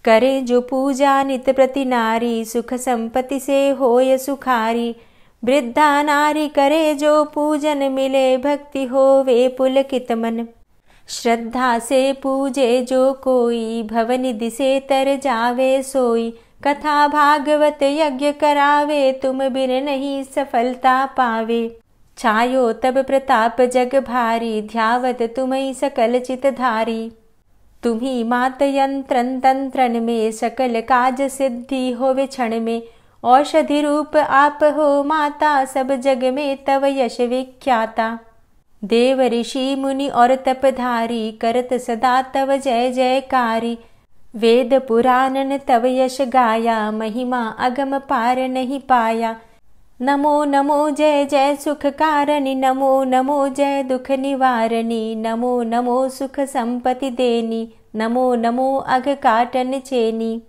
करे जो पूजा नित प्रति नारी, सुख संपत्ति से होय सुखारी। वृद्धा नारी करे जो पूजन, मिले भक्ति होवे पुलकित मन। श्रद्धा से पूजे जो कोई, भवनिधि से तर जावे सोई। कथा भागवत यज्ञ करावे, तुम बिन नहीं सफलता पावे। छायो तब प्रताप जग भारी, ध्यावत तुम्हीं सकल चित धारी। तुम्ही मात यंत्रन तंत्रन में, सकल काज सिद्धि होवे क्षण में। औषधि रूप आप हो माता, सब जग में तव यश विख्याता। देव ऋषि मुनि और तपधारी, करत सदा तव जय जयकारी। वेद पुराणन तव यश गाया, महिमा अगम पार नहीं पाया। नमो नमो जय जय सुख कारणी, नमो नमो जय दुख निवारणी। नमो नमो सुख संपत्ति देनी, नमो नमो अघ काटन चेनी।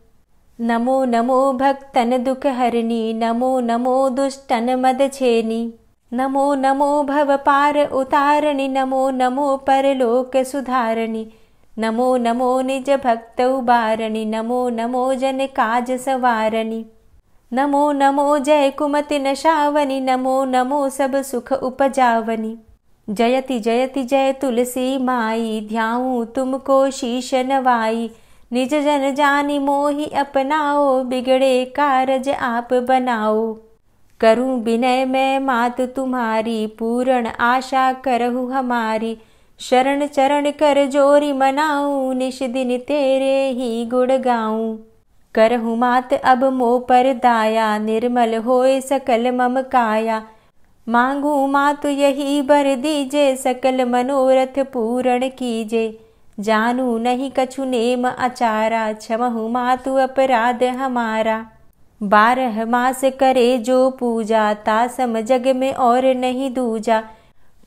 नमो नमो भक्तन दुख हरणी, नमो नमो दुष्टन मद छेनी। नमो नमो भव पार उतारणी, नमो नमो परलोक सुधारणी। नमो नमो निज भक्त उबारणी, नमो नमो जन काज सवारणी। नमो नमो जय कुमति नशावनी, नमो नमो सब सुख उपजावनी। जयति जयति जय तुलसी माई, ध्याऊं तुमको शीश नवाई। निज जन जानी मोहि अपनाओ, बिगड़े कारज आप बनाओ। करूं विनय मैं मात तुम्हारी, पूर्ण आशा करहु हमारी। शरण चरण कर जोरी मनाऊं, निश दिन तेरे ही गुण गाऊं। करहु मात अब मोह पर दाया, निर्मल होए सकल मम काया। मांगू मातु यही बर दीजे, सकल मनोरथ पूर्ण कीजे। जानू नहीं कछु नेम आचारा, क्षमहु मातु अपराध हमारा। 12 मास करे जो पूजा, तासम जग में और नहीं दूजा।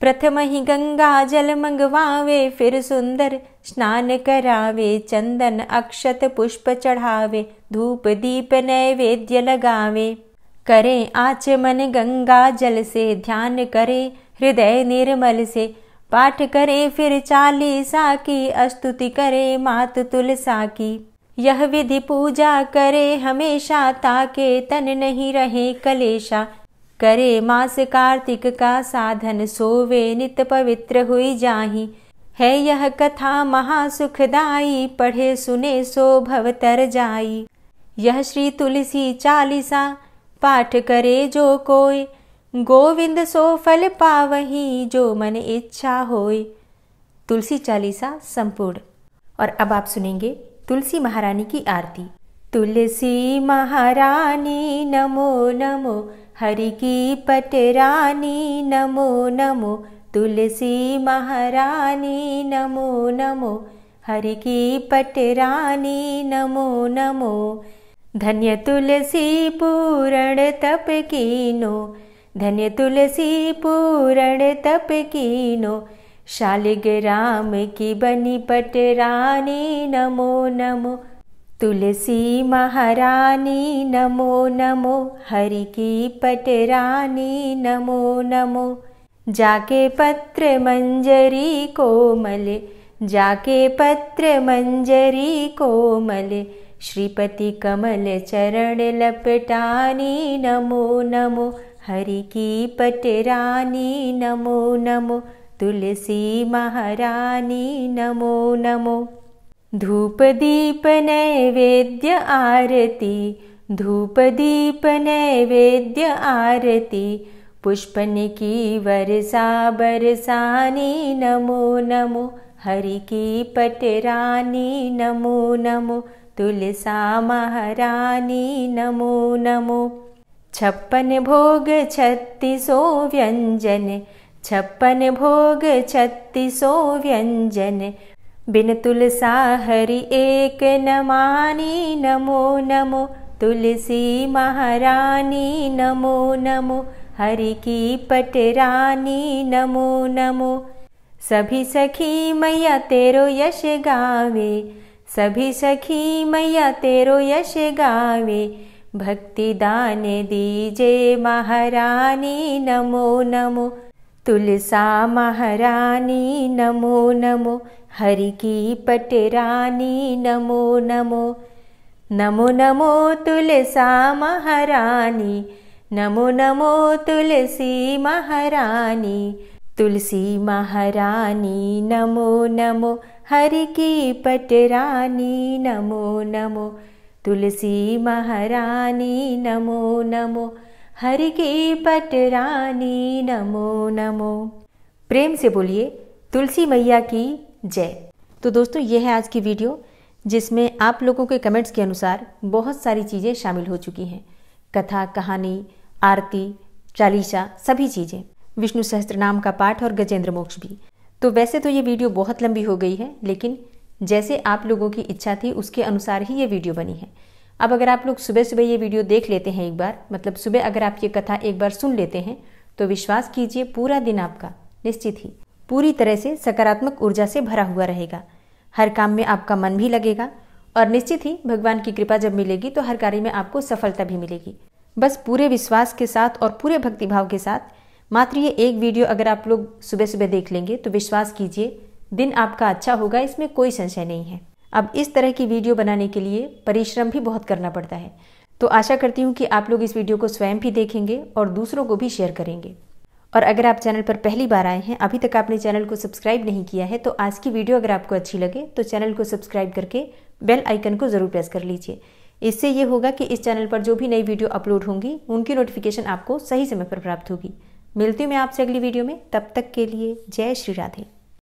प्रथम ही गंगा जल मंगवावे, फिर सुंदर स्नान करावे। चंदन अक्षत पुष्प चढ़ावे, धूप दीप नैवेद्य लगावे। करें आचमन गंगा जल से, ध्यान करे हृदय निर्मल से। पाठ करे फिर चालीसा की, स्तुति करे मात तुलसा की। यह विधि पूजा करे हमेशा, ताके तन नहीं रहे कलेशा। करे मास कार्तिक का साधन, सोवे नित पवित्र हुई जाहि। है यह कथा महासुखदाई, पढ़े सुने सो भव तर जाई। यह श्री तुलसी चालीसा, पाठ करे जो कोय। गोविंद सो फल पावही, जो मन इच्छा होय। तुलसी चालीसा संपूर्ण। और अब आप सुनेंगे तुलसी महारानी की आरती। तुलसी महारानी नमो नमो, हरि की पटरानी नमो नमो। तुलसी महारानी नमो नमो, हरि की पटरानी नमो नमो। धन्य तुलसी पूर्ण तप कीनो, धन्य तुलसी पूर्ण तप कीनो। शालिग्राम की बनी पटरानी नमो नमो। तुलसी महारानी नमो नमो, हरि की पटरानी नमो नमो। जाके पत्र मंजरी कोमल, जाके पत्र मंजरी कोमल। श्रीपति कमल चरण लपटानी नमो नमो, हरि की पटरानी नमो नमो। तुलसी महारानी नमो नमो। धूप दीप नैवेद्य आरती, धूप दीप नैवेद्य आरती। पुष्पन की वर्षा बरसानी नमो नमो, हरि की पटरानी नमो नमो। तुलसा महारानी नमो नमो। 56 भोग 36 व्यंजन, 56 भोग 36 व्यंजन, बिन तुलसा हरि एक न मानी नमो नमो। तुलसी महारानी नमो नमो, हरि की पटरानी नमो नमो। सभी सखी मैया तेरो यश गावे, सभी सखी मैया तेरो यश गावे, भक्ति दान दीजे महारानी नमो नमो। तुलसा महारानी नमो नमो, हरि की पटरानी नमो नमो। नमो नमो तुलसा महारानी, नमो नमो तुलसी महारानी। तुलसी महारानी नमो नमो, हरि की पटरानी नमो नमो। तुलसी महारानी नमो नमो, हरि की पटरानी नमो नमो। प्रेम से बोलिए तुलसी मैया की जय। तो दोस्तों, ये है आज की वीडियो, जिसमें आप लोगों के कमेंट्स के अनुसार बहुत सारी चीज़ें शामिल हो चुकी हैं। कथा, कहानी, आरती, चालीसा, सभी चीज़ें, विष्णु सहस्त्रनाम का पाठ और गजेंद्र मोक्ष भी। तो वैसे तो ये वीडियो बहुत लंबी हो गई है, लेकिन जैसे आप लोगों की इच्छा थी उसके अनुसार ही ये वीडियो बनी है। अब अगर आप लोग सुबह सुबह ये वीडियो देख लेते हैं एक बार, मतलब सुबह अगर आप ये कथा एक बार सुन लेते हैं, तो विश्वास कीजिए पूरा दिन आपका निश्चित ही पूरी तरह से सकारात्मक ऊर्जा से भरा हुआ रहेगा। हर काम में आपका मन भी लगेगा और निश्चित ही भगवान की कृपा जब मिलेगी तो हर कार्य में आपको सफलता भी मिलेगी। बस पूरे विश्वास के साथ और पूरे भक्तिभाव के साथ मात्र ये एक वीडियो अगर आप लोग सुबह सुबह देख लेंगे तो विश्वास कीजिए दिन आपका अच्छा होगा, इसमें कोई संशय नहीं है। अब इस तरह की वीडियो बनाने के लिए परिश्रम भी बहुत करना पड़ता है। तो आशा करती हूँ कि आप लोग इस वीडियो को स्वयं भी देखेंगे और दूसरों को भी शेयर करेंगे। और अगर आप चैनल पर पहली बार आए हैं, अभी तक आपने चैनल को सब्सक्राइब नहीं किया है, तो आज की वीडियो अगर आपको अच्छी लगे तो चैनल को सब्सक्राइब करके बेल आइकन को ज़रूर प्रेस कर लीजिए। इससे ये होगा कि इस चैनल पर जो भी नई वीडियो अपलोड होंगी उनकी नोटिफिकेशन आपको सही समय पर प्राप्त होगी। मिलती हूँ मैं आपसे अगली वीडियो में, तब तक के लिए जय श्री राधे।